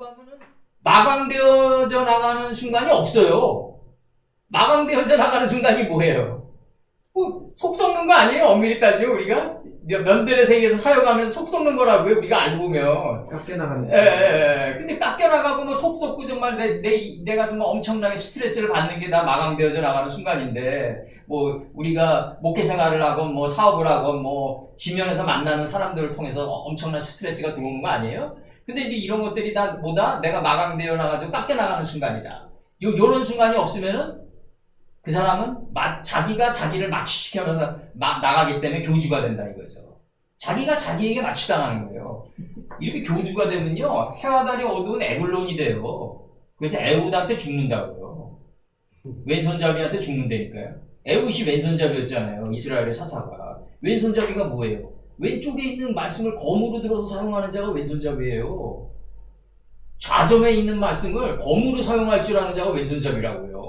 들어가면은 마감되어져 나가는 순간이 없어요. 마감되어져 나가는 순간이 뭐예요? 속 썩는 거 아니에요? 엄밀히 따지면 우리가 면들의 세계에서 사역하면서 속 썩는 거라고요. 우리가 알고 보면 깎여 나가는. 근데 깎여 나가고 뭐 속 썩고 정말 내가 정말 엄청나게 스트레스를 받는 게 다 마감되어져 나가는 순간인데, 뭐 우리가 목회 생활을 하건 뭐 사업을 하건 뭐 지면에서 만나는 사람들을 통해서 엄청난 스트레스가 들어오는 거 아니에요? 근데 이제 이런 것들이 다 뭐다? 내가 마감되어 나가지고 깎여 나가는 순간이다. 요런 순간이 없으면은 그 사람은 자기가 자기를 마취시켜서 나가기 때문에 교주가 된다 이거죠. 자기가 자기에게 마취당하는 거예요. 이렇게 교주가 되면요, 해와 달이 어두운 에글론이 돼요. 그래서 에훗한테 죽는다고요. 왼손잡이한테 죽는다니까요. 에훗이 왼손잡이였잖아요. 이스라엘의 사사가. 왼손잡이가 뭐예요? 왼쪽에 있는 말씀을 검으로 들어서 사용하는 자가 왼손잡이에요. 좌점에 있는 말씀을 검으로 사용할 줄 아는 자가 왼손잡이라고요.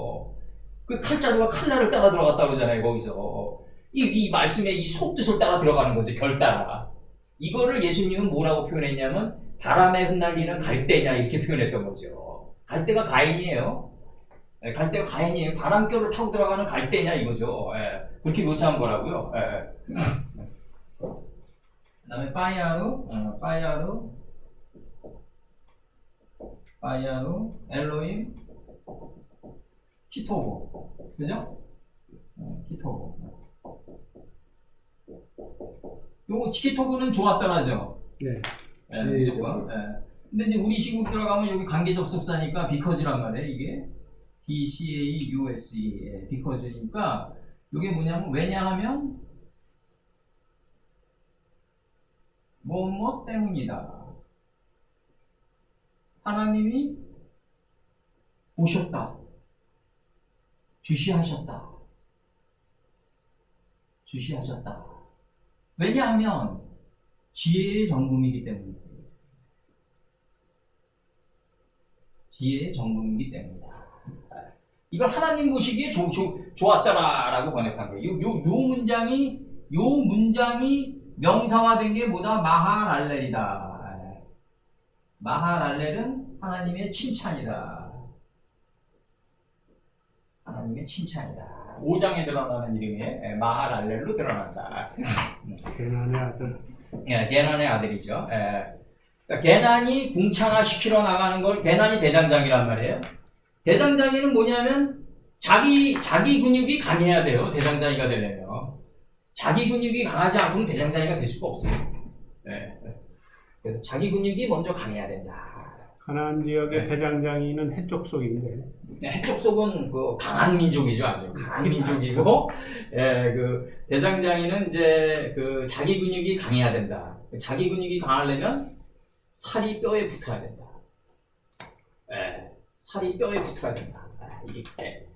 그 칼자루가 칼날을 따라 들어갔다 그러잖아요, 거기서. 이 말씀의 이 속뜻을 따라 들어가는 거죠, 결 따라. 이거를 예수님은 뭐라고 표현했냐면, 바람에 흩날리는 갈대냐, 이렇게 표현했던 거죠. 갈대가 가인이에요. 갈대가 가인이에요. 바람결을 타고 들어가는 갈대냐, 이거죠. 그렇게 묘사한 거라고요. 그 다음에 파이아루, 엘로임, 키토보. 그죠? 키토보. 요거 키토보는 좋았더라죠? 네. 근데 이제 우리 시국 들어가면 여기 관계 접속사니까 비커즈란 말이에요, 이게. BCAUSE. 비커즈니까, 이게 뭐냐면, 왜냐하면, 뭐뭐 때문이다. 하나님이 보셨다. 주시하셨다. 왜냐하면 지혜의 정금이기 때문이다. 지혜의 정금이기 때문이다. 이걸 하나님 보시기에 좋았다라고 번역한 거예요. 요 문장이 명사화된 게 뭐다? 마하랄렐이다. 마하랄렐은 하나님의 칭찬이다. 하나님의 칭찬이다. 5장에 드러나는 이름이 마하랄렐로 드러난다. 게난의 아들. 게난의 아들이죠. 그러니까 게난이 궁창화시키러 나가는 걸 게난이 대장장이란 말이에요. 대장장이는 뭐냐면 자기 근육이 강해야 돼요. 대장장이가 되려면. 자기 근육이 강하지 않고는 대장장이가 될 수가 없어요. 그래서 자기 근육이 먼저 강해야 된다. 가나안 지역의 대장장이는 해쪽 속인데. 해쪽 속은 그 강한 민족이죠, 아주 강한 민족이고, 그 대장장이는 이제 그 자기 근육이 강해야 된다. 자기 근육이 강하려면 살이 뼈에 붙어야 된다. 살이 뼈에 붙어야 된다. 이렇게.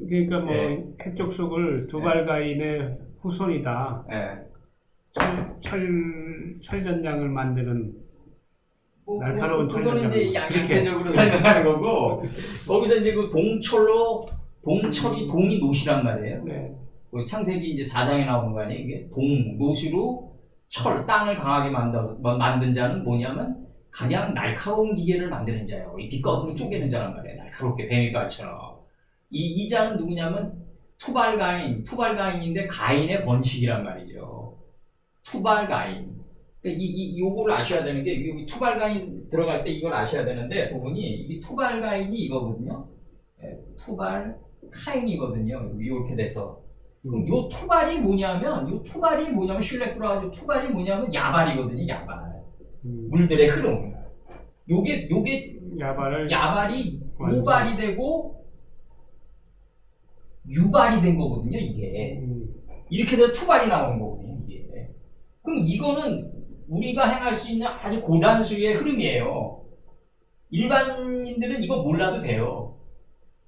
그러니까 뭐 해쪽 속을 두발가인의 후손이다. 철전장을 만드는. 날카로운 그거는 이제 양태적으로 설명하는 거고, 거기서 이제 그 동철이 동이 노시란 말이에요. 네. 창세기 이제 4장에 나오는 거 아니에요? 이게 노시로 땅을 강하게 만든 자는 뭐냐면 가장 날카로운 기계를 만드는 자예요. 이 빛거품을 쪼개는 자란 말이에요. 날카롭게 뱀이깔처럼. 이 자는 누구냐면 투발가인인데 가인의 번식이란 말이죠. 투발가인. 요거를 아셔야 되는 게, 여기 투발가인 들어갈 때 이걸 아셔야 되는데, 두 분이, 이 투발가인이 이거거든요. 투발카인이거든요. 이렇게 돼서. 그럼 요 투발이 뭐냐면, 슐렉브라가 투발이 뭐냐면 야발이거든요, 야발. 물들의 흐름. 요게, 야발이 모발이 되고, 유발이 된 거거든요, 이게. 이렇게 돼서 투발이 나오는 거거든요, 이게. 그럼 이거는 우리가 행할 수 있는 아주 고단수의 흐름이에요. 일반인들은 이거 몰라도 돼요.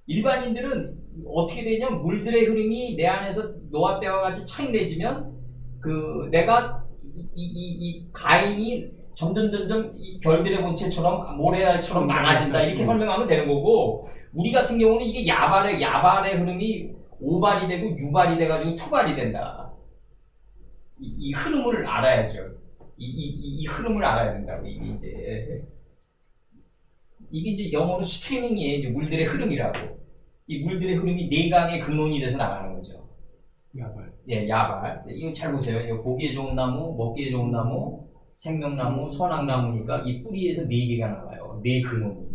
일반인들은 어떻게 되냐면 물들의 흐름이 내 안에서 노아 때와 같이 창내지면 내가 이 가인이 점점 이 별들의 본체처럼 모래알처럼 많아진다, 이렇게 설명하면 되는 거고, 우리 같은 경우는 이게 야발의 흐름이 오발이 되고 유발이 돼가지고 투발이 된다. 이 흐름을 알아야죠. 이 흐름을 알아야 된다고, 이게 이제. 이게 이제 영어로 스트리밍이에요. 이제 물들의 흐름이라고. 이 물들의 흐름이 내강의 근원이 돼서 나가는 거죠. 야발. 예, 야발. 이거 잘 보세요. 이거 보기에 좋은 나무, 먹기에 좋은 나무, 생명나무, 선악나무니까 이 뿌리에서 네 개가 나와요. 네 근원이.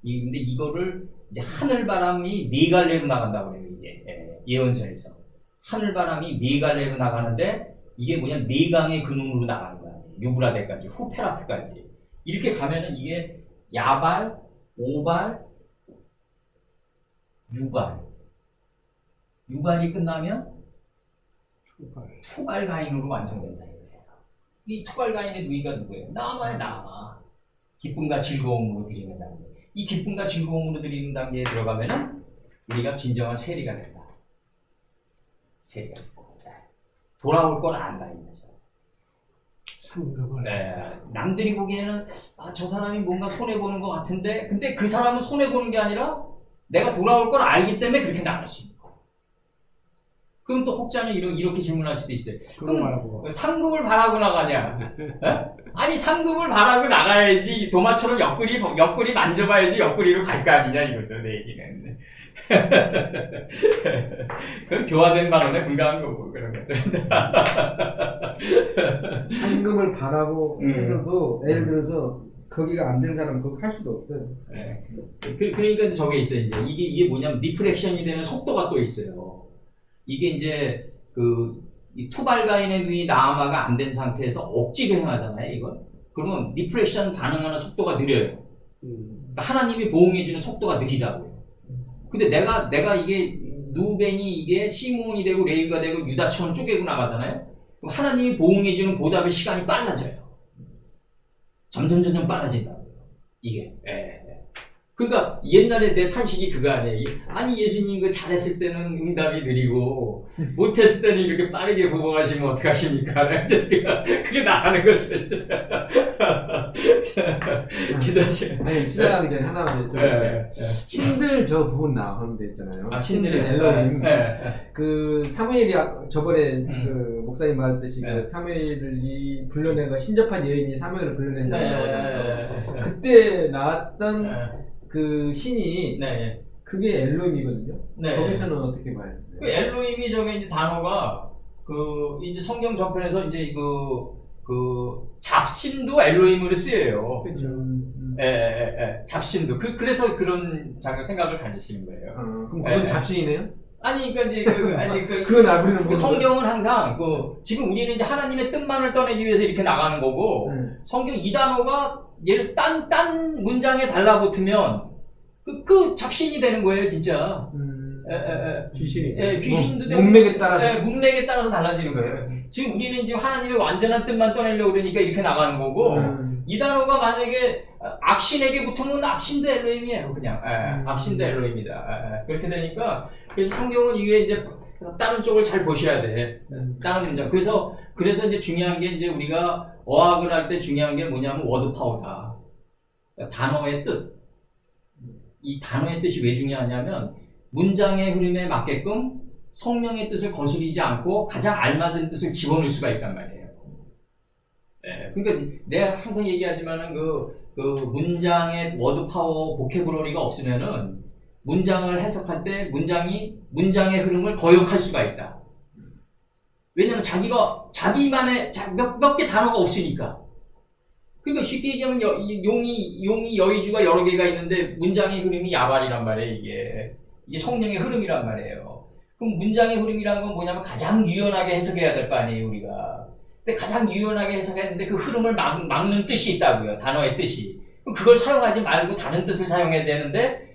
근데 이거를 이제 하늘바람이 네 갈래로 나간다고 그래요. 이게 예언서에서 하늘바람이 네 갈래로 나가는데 이게 뭐냐 내강의 근원으로 나가는 거야. 유브라데까지 후페라트까지 이렇게 가면은 이게 야발, 오발, 유발. 유발이 끝나면 투발가인으로 완성된다 이거예요. 이 투발가인의 누이가 누구예요? 나마의 나마. 기쁨과 즐거움으로 드리는 단계. 이 기쁨과 즐거움으로 드리는 단계에 들어가면은 우리가 진정한 세리가 된다. 세리가 된다. 돌아올 건 안다 이거죠. 상급을. 네, 남들이 보기에는 저 사람이 뭔가 손해 보는 것 같은데, 근데 그 사람은 손해 보는 게 아니라 내가 돌아올 걸 알기 때문에 그렇게 나갈 수 있는 거예요. 그럼 또 혹자는 이렇게 질문할 수도 있어요. 그럼 상급을 바라고 나가냐? 아니 상급을 바라고 나가야지 도마처럼 옆구리 만져봐야지 옆구리로 갈 거 아니냐 이거죠 내 얘기는. 그건 교화된 발언에 불과한 거고 그런 것들은. 상금을 바라고 해서도 예를 들어서 거기가 안 된 사람은 그거 할 수도 없어요. 네. 그러니까 저게 있어요. 이제 이게 뭐냐면 리프렉션이 되는 속도가 또 있어요. 이게 이제 이 투발가인의 위 나아마가 안 된 상태에서 억지로 행하잖아요. 이걸. 그러면 리프렉션 반응하는 속도가 느려요. 그러니까 하나님이 보응해주는 속도가 느리다고요. 근데 내가 이게 누벤이 이게 시몬이 되고 레위가 되고 유다처럼 쪼개고 나가잖아요. 그럼 하나님이 보응해주는 보답의 시간이 빨라져요. 점점 빨라진다고요. 이게. 그러니까 옛날에 내 탄식이 그거 아니에요. 아니 예수님 그 잘했을 때는 응답이 느리고 못했을 때는 이렇게 빠르게 보복하시면 어떡하십니까? 그게 나가는 거죠. 기다리시면. 아니 시작하기 전에 하나만 신들 저 부분 나오는 데 있잖아요. 신들의 엘로힘. 그 사무엘이 저번에 그 목사님 말했듯이 그 사무엘을 불러내가 신접한 여인이 사무엘을 불러낸다고 그때 나왔던 그 신이 그게 엘로힘이거든요. 거기서는 어떻게 봐요? 그 엘로힘이 저게 이제 단어가 이제 성경 전편에서 이제 그 잡신도 엘로힘으로 쓰여요. 그렇죠. 잡신도 그래서 그런 생각을 가지시는 거예요. 그럼 그건 잡신이네요? 아니 그러니까 이제 그건 아무리는 성경은 항상 지금 우리는 이제 하나님의 뜻만을 떠내기 위해서 이렇게 나가는 거고 성경 이 단어가 얘를 딴 문장에 달라붙으면 그 잡신이 되는 거예요, 진짜. 귀신이. 귀신도 되고 문맥에 따라서. 문맥에 따라서 달라지는 거예요. 지금 우리는 지금 하나님의 완전한 뜻만 떠내려고 그러니까 이렇게 나가는 거고 이 단어가 만약에 악신에게 붙으면 악신도 엘로힘이에요, 그냥. 악신도 엘로힘이다. 그렇게 되니까 그래서 성경은 이게 이제 다른 쪽을 잘 보셔야 돼. 다른 문장. 그래서 이제 중요한 게 이제 우리가 어학을 할 때 중요한 게 뭐냐면 워드 파워다. 그러니까 단어의 뜻. 이 단어의 뜻이 왜 중요하냐면 문장의 흐름에 맞게끔 성령의 뜻을 거스리지 않고 가장 알맞은 뜻을 집어넣을 수가 있단 말이에요. 그러니까 내가 항상 얘기하지만은 그 문장의 워드 파워 보캐브러리가 없으면은 문장을 해석할 때 문장의 흐름을 거역할 수가 있다. 왜냐면 자기만의 몇 개 단어가 없으니까. 그러니까 쉽게 얘기하면 용이 여의주가 여러 개가 있는데 문장의 흐름이 야발이란 말이에요. 이게 성령의 흐름이란 말이에요. 그럼 문장의 흐름이란 건 뭐냐면 가장 유연하게 해석해야 될 거 아니에요, 우리가. 근데 가장 유연하게 해석했는데 그 흐름을 막는 뜻이 있다고요. 단어의 뜻이. 그럼 그걸 사용하지 말고 다른 뜻을 사용해야 되는데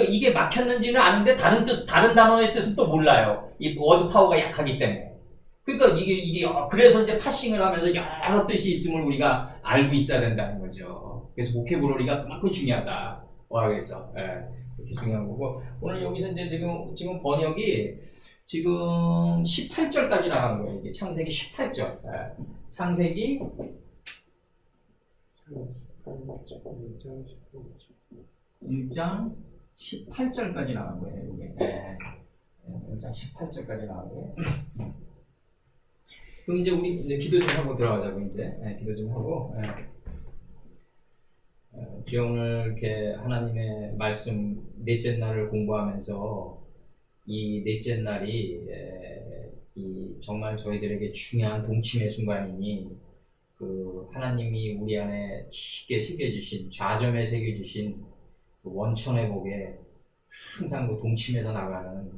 이게 막혔는지는 아는데 다른 단어의 뜻은 또 몰라요. 이 워드 파워가 약하기 때문에. 그러니까 이게 그래서 이제 파싱을 하면서 여러 뜻이 있음을 우리가 알고 있어야 된다는 거죠. 그래서 보캐브러리가 그만큼 중요하다. 어학에서. 그렇게 중요한 거고. 오늘 여기서 이제 지금 번역이 지금 18절까지 나가는 거예요. 이게 창세기 18절. 창세기 1장 18절까지 나간 거예요. 이게. 1장 18절까지 나간 거예요. 그럼 이제 우리 기도 좀 하고 들어가자고 이제. 기도 좀 하고. 제가 오늘 이렇게 하나님의 말씀 넷째 날을 공부하면서 이 넷째 날이 이 정말 저희들에게 중요한 동침의 순간이니 그 하나님이 우리 안에 깊게 새겨주신 좌점에 새겨주신 그 원천의 복에 항상 그 동침에서 나가는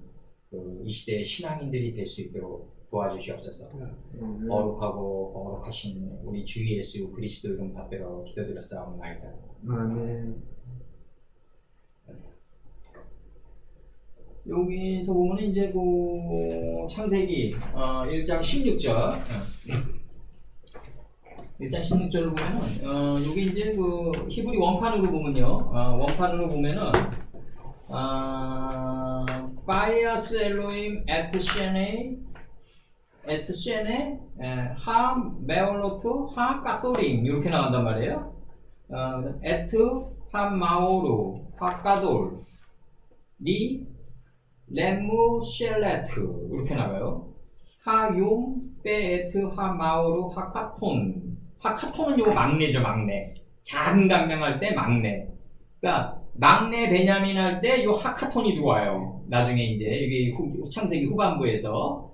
그 이 시대의 신앙인들이 될 수 있도록 도와주시옵소서. 거룩하고 거룩하신 우리 주 예수 그리스도 이름 받들어 기도드렸사옵나이다. 아멘. 여기서 보면 이제 그 창세기 1장 16절 1장 16절을 보면은 여기 이제 그 히브리 원판으로 보면요. 원판으로 보면은 바이아스 엘로임 에트시에네 하 메올로트 하 까토림 이렇게 나간단 말이에요. 에트 하 마오루 하 까돌 리 렘무 쉘레트 이렇게 나가요. 하용 베에트 하 마오루 하카톤. 하카톤은 요거 막내죠, 막내. 작은 강명할 때 막내. 그러니까 막내 베냐민 할 때 요 하카톤이 들어와요. 나중에 이제 여기 창세기 후반부에서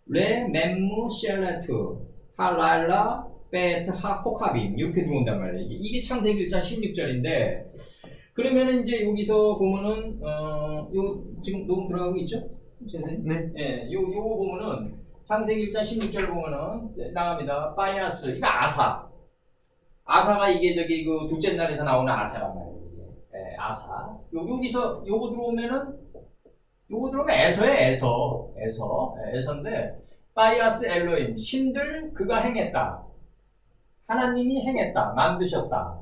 레 멤무 쉘레트 하랄라 베에트 하코카빔 이렇게 들어온단 말이에요. 이게 창세기 1장 16절인데 그러면은 이제 여기서 보면은 요 지금 녹음 들어가고 있죠? 선생님? 네. 예, 요거 보면은 창세기 1장 16절 보면은 나갑니다. 바이아스 이거 아사가 이게 저기 그 둘째 날에서 나오는 아사란 말이에요. 예, 아사. 여기서 요거 들어오면은 에서인데 바이아스 엘로임 신들 그가 행했다. 하나님이 행했다. 만드셨다.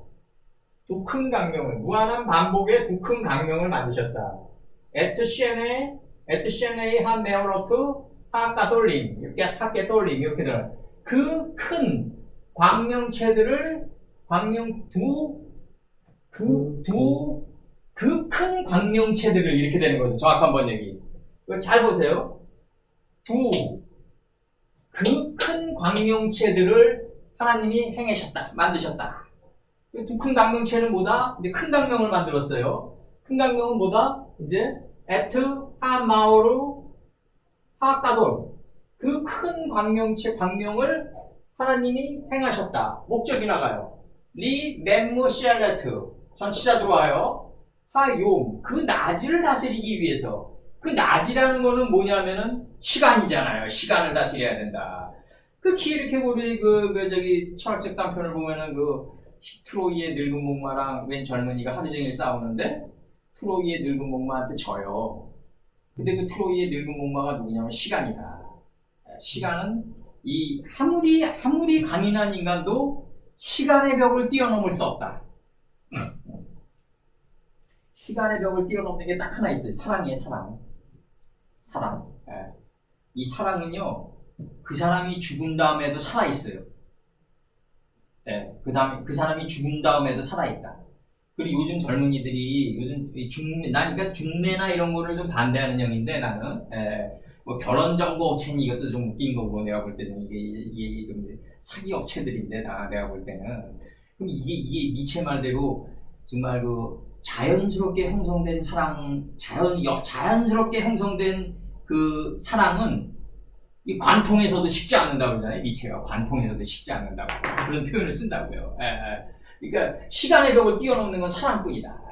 두 큰 강명을 무한한 반복의 두 큰 강명을 만드셨다. 에트시에네이 한 메오로트 하까돌림 이렇게 하케돌림 이렇게 들어요. 그 큰 광명체들을 그 큰 광명체들을 이렇게 되는 거죠. 정확한 번역이. 잘 보세요. 그 큰 광명체들을 하나님이 행하셨다. 만드셨다. 두 큰 강명체는 뭐다? 이제 큰 강명을 만들었어요. 큰 강명은 뭐다? 이제 에트 하마오루 하까돌 그 큰 광명을 하나님이 행하셨다. 목적이 나가요. 리 멤무시알레트 전치사 들어와요. 하용 그 낮을 다스리기 위해서 그 낮이라는 거는 뭐냐면은 시간이잖아요. 시간을 다스려야 된다. 특히 이렇게 우리 저기 철학적 단편을 보면은 트로이의 늙은 목마랑 웬 젊은이가 하루 종일 싸우는데 트로이의 늙은 목마한테 져요. 근데 그 트로이의 늙은 목마가 누구냐면 시간이다. 시간은 이 아무리 강인한 인간도 시간의 벽을 뛰어넘을 수 없다. 시간의 벽을 뛰어넘는 게 딱 하나 있어요. 사랑이에요, 사랑. 이 사랑은요, 그 사람이 죽은 다음에도 살아있어요. 그 사람이 죽은 다음에도 살아있다. 그리고 요즘 젊은이들이 그러니까 중매나 이런 거를 좀 반대하는 형인데 나는 뭐 결혼 정보 업체는 이것도 좀 웃긴 거고 내가 볼 때 좀 이게 좀 사기 업체들인데 내가 볼 때는 그럼 이게 니체 말대로 정말 그 자연스럽게 형성된 사랑 자연스럽게 형성된 그 사랑은 이 관통에서도 식지 않는다고 그러잖아요. 니체가 관통에서도 식지 않는다고 그런 표현을 쓴다고요. 그러니까 시간의 벽을 뛰어넘는 건 사랑뿐이다.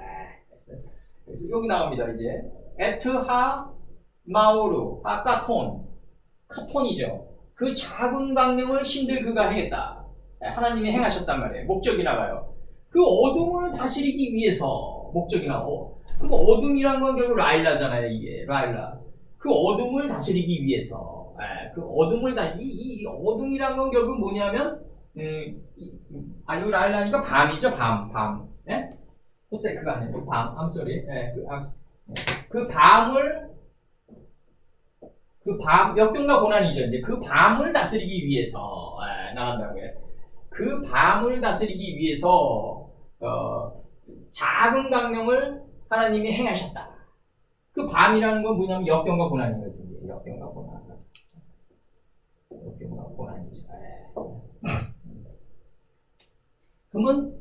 그래서 여기 나옵니다. 이제 에트하 마오루 카톤이죠. 그 작은 강명을 신들 그가 행했다. 하나님이 행하셨단 말이에요. 목적이 나가요. 그 어둠을 다스리기 위해서 목적이 나오고 그 어둠이란 건 결국 라일라잖아요. 이게 라일라. 그 어둠을 다스리기 위해서 그 어둠을 이 어둠이란 건 결국 뭐냐면 아니 라일라니까 밤이죠. 밤. 예? 호세크가 아니고 밤. I'm sorry. 그 밤 역경과 고난이죠. 이제 그 밤을 다스리기 위해서 나간다고요. 그 밤을 다스리기 위해서 작은 강명을 하나님이 행하셨다. 그 밤이라는 건 뭐냐면 역경과 고난이거든요. 역경과 고난이죠. 그러면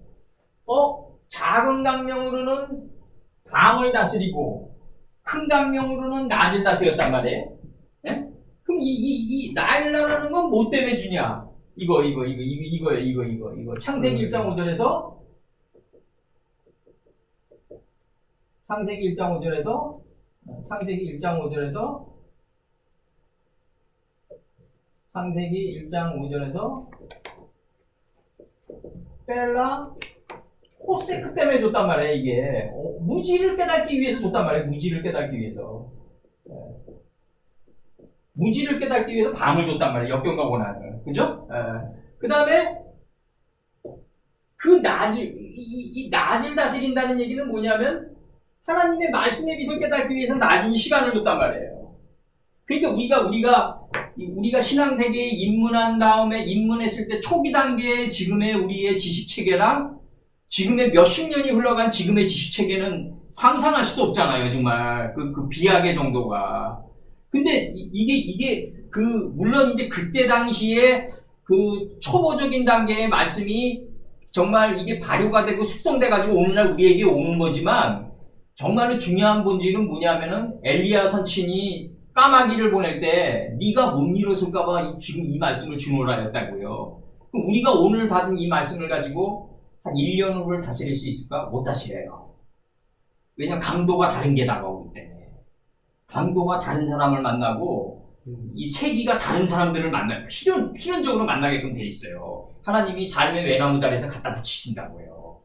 작은 강령으로는 밤을 다스리고 큰 강령으로는 낮을 다스렸단 말이에요. 예? 그럼 이 나일라라는 건 뭐 때문에 주냐? 이거. 창세기 1장 5절에서 창세기 1장 5절에서 벨라 호세크 때문에 줬단 말이에요. 이게 무지를 깨닫기 위해서 줬단 말이에요. 무지를 깨닫기 위해서 밤을 줬단 말이에요. 역경과 고난을. 그죠? 그 다음에 그 이 낮을 다스린다는 얘기는 뭐냐면 하나님의 말씀의 빛을 깨닫기 위해서 낮은 시간을 줬단 말이에요. 그러니까 우리가 신앙세계에 입문한 다음에 입문했을 때 초기 단계의 지금의 우리의 지식체계랑 지금의 몇십 년이 흘러간 지금의 지식체계는 상상할 수도 없잖아요. 정말 그 비약의 정도가. 근데 이게 물론 이제 그때 당시에 그 초보적인 단계의 말씀이 정말 이게 발효가 되고 숙성돼가지고 오늘날 우리에게 오는 거지만 정말로 중요한 본질은 뭐냐면은 엘리야 선친이 까마귀를 보낼 때 네가 못 이뤘을까봐 지금 이 말씀을 주노라 했다고요. 그럼 우리가 오늘 받은 이 말씀을 가지고 한 1년 후를 다스릴 수 있을까? 못 다스려요. 왜냐면 강도가 다른 게 다가오기 때문에. 강도가 다른 사람을 만나고 이 세기가 다른 사람들을 필연적으로 만나게끔 돼 있어요. 하나님이 삶의 외나무다리에서 갖다 붙이신다고요.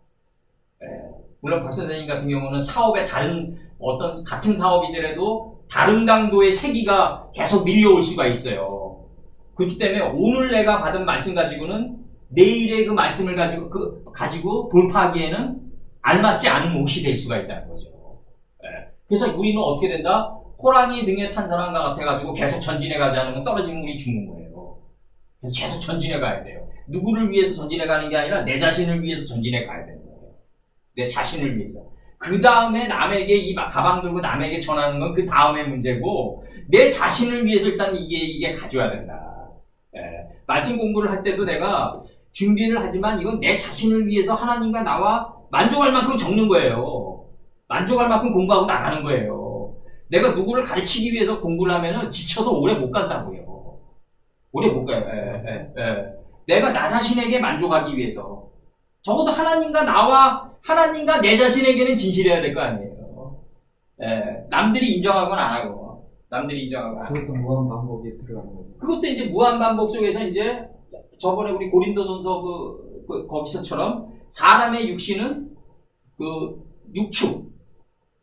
물론 박 선생님 같은 경우는 사업에 다른 어떤 같은 사업이더라도 다른 강도의 세기가 계속 밀려올 수가 있어요. 그렇기 때문에 오늘 내가 받은 말씀 가지고는 내일의 그 말씀을 가지고 돌파하기에는 알맞지 않은 몫이 될 수가 있다는 거죠. 그래서 우리는 어떻게 된다? 호랑이 등에 탄 사람과 같아가지고 계속 전진해 가지 않으면 떨어지면 우리 죽는 거예요. 그래서 계속 전진해 가야 돼요. 누구를 위해서 전진해 가는 게 아니라 내 자신을 위해서 전진해 가야 되는 거예요. 내 자신을 위해서. 그 다음에 남에게 이 가방 들고 남에게 전하는 건 그 다음의 문제고 내 자신을 위해서 일단 이게 가져야 된다. 말씀 공부를 할 때도 내가 준비를 하지만 이건 내 자신을 위해서 하나님과 나와 만족할 만큼 적는 거예요. 만족할 만큼 공부하고 나가는 거예요. 내가 누구를 가르치기 위해서 공부를 하면은 지쳐서 오래 못 간다고요. 오래 못 가요. 내가 나 자신에게 만족하기 위해서 적어도 하나님과 내 자신에게는 진실해야 될 거 아니에요. 남들이 인정하거나 안 하고. 그것도 무한 반복에 들어가는 거죠. 그것도 이제 무한 반복 속에서 이제 저번에 우리 고린도전서 거기서처럼 사람의 육신은 그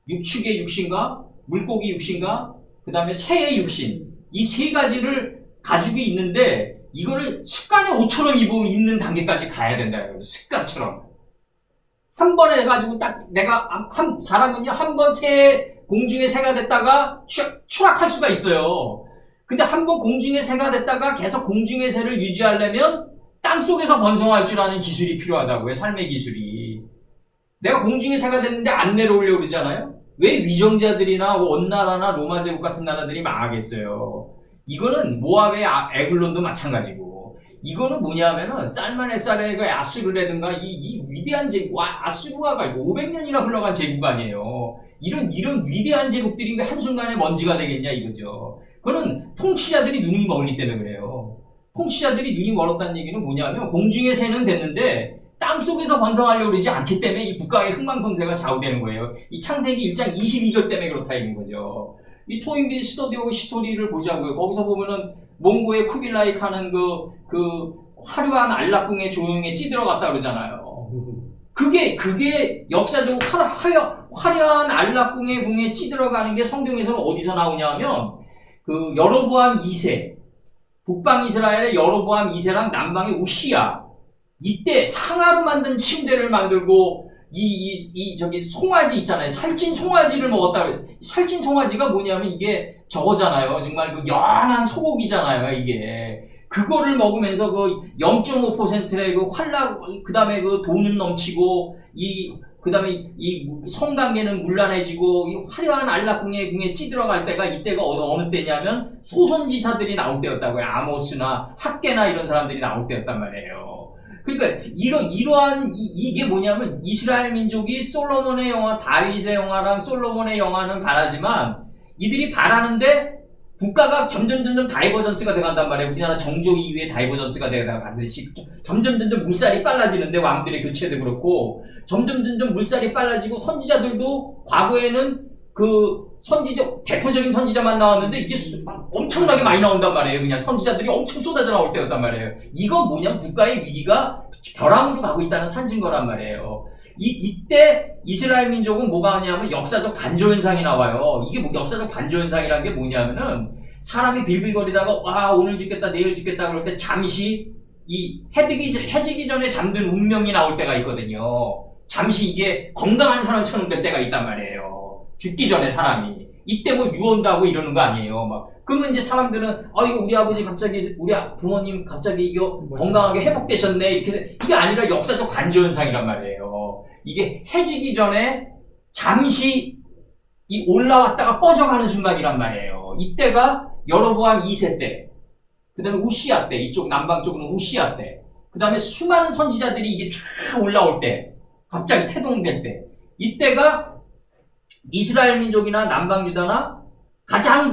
육축의 육신과 물고기 육신과 그 다음에 새의 육신 이 세 가지를 가지고 있는데 이거를 습관의 옷처럼 입는 단계까지 가야 된다는 거죠. 습관처럼. 한 번에 해가지고 딱 사람은요 한 번 공중의 새가 됐다가 추락할 수가 있어요. 근데 한 번 공중의 새가 됐다가 계속 공중의 새를 유지하려면 땅속에서 번성할 줄 아는 기술이 필요하다고요. 삶의 기술이. 내가 공중의 새가 됐는데 안 내려오려고 그러잖아요. 왜 위정자들이나 원나라나 로마 제국 같은 나라들이 망하겠어요. 이거는 모압의 에글론도 마찬가지고 이거는 뭐냐면은 살만에살의 그 아수르라든가 이 위대한 제국 아수르가 500년이나 흘러간 제국 아니에요. 이런 위대한 제국들이 왜 한순간에 먼지가 되겠냐 이거죠. 그거는 통치자들이 눈이 멀기 때문에 그래요. 통치자들이 눈이 멀었다는 얘기는 뭐냐면 공중의 새는 됐는데 땅속에서 번성하려고 그러지 않기 때문에 이 국가의 흥망성쇠가 좌우되는 거예요. 이 창세기 1장 22절 때문에 그렇다 이런 거죠. 이 토인비 스터디 오브 히스토리를 보자고요. 거기서 보면은 몽고의 쿠빌라이 칸은 그 화려한 안락궁에 조용히 찌들어갔다 그러잖아요. 그게 역사적으로 화려한 안락궁에 찌들어가는 게 성경에서는 어디서 나오냐면 그 여로보암 2세 북방 이스라엘의 여로보암 2세랑 남방의 우시야 이때 상아로 만든 침대를 만들고 저기 송아지 있잖아요. 살찐 송아지를 먹었다. 살찐 송아지가 뭐냐면 이게 저거잖아요. 정말 그 연한 소고기잖아요. 이게 그거를 먹으면서 그 0.5%의 그 그 다음에 그 돈은 넘치고 그 다음에 이 성관계는 문란해지고 이 화려한 안락궁에 찌들어갈 때가 이때가 어느 때냐면 소선지사들이 나올 때였다고요. 아모스나 학계나 이런 사람들이 나올 때였단 말이에요. 그러니까 이러한 이게 뭐냐면 이스라엘 민족이 솔로몬의 영화, 다윗의 영화랑 솔로몬의 영화는 바라지만 이들이 바라는데 국가가 점점 다이버전스가 돼간단 말이에요. 우리나라 정조 이후에 다이버전스가 돼가듯이 점점 물살이 빨라지는데 왕들의 교체도 그렇고 점점 물살이 빨라지고 선지자들도 과거에는 그 대표적인 선지자만 나왔는데 이제 엄청나게 많이 나온단 말이에요. 그냥 선지자들이 엄청 쏟아져 나올 때였단 말이에요. 이건 뭐냐면 국가의 위기가 벼랑으로 가고 있다는 산진 거란 말이에요. 이때 이스라엘 민족은 뭐가 하냐면 역사적 반조현상이 나와요. 이게 뭐 역사적 반조현상이라는 게 뭐냐면은 사람이 빌빌거리다가 와 오늘 죽겠다 내일 죽겠다 그럴 때 잠시 이 해지기 전에 잠든 운명이 나올 때가 있거든요. 잠시 이게 건강한 사람처럼 될 때가 있단 말이에요. 죽기 전에 사람이. 이때 뭐 유언도 하고 이러는 거 아니에요. 막. 그러면 이제 사람들은, 이거 우리 아버지 갑자기, 우리 부모님 갑자기 이거 건강하게 회복되셨네. 이렇게 해서 이게 아니라 역사적 관조현상이란 말이에요. 이게 해지기 전에 잠시 이 올라왔다가 꺼져가는 순간이란 말이에요. 이때가 여로보암 2세 때, 그 다음에 우시아 때, 이쪽 남방 쪽은 우시아 때, 그 다음에 수많은 선지자들이 이게 쫙 올라올 때, 갑자기 태동될 때, 이때가 이스라엘 민족이나 남방 유다나 가장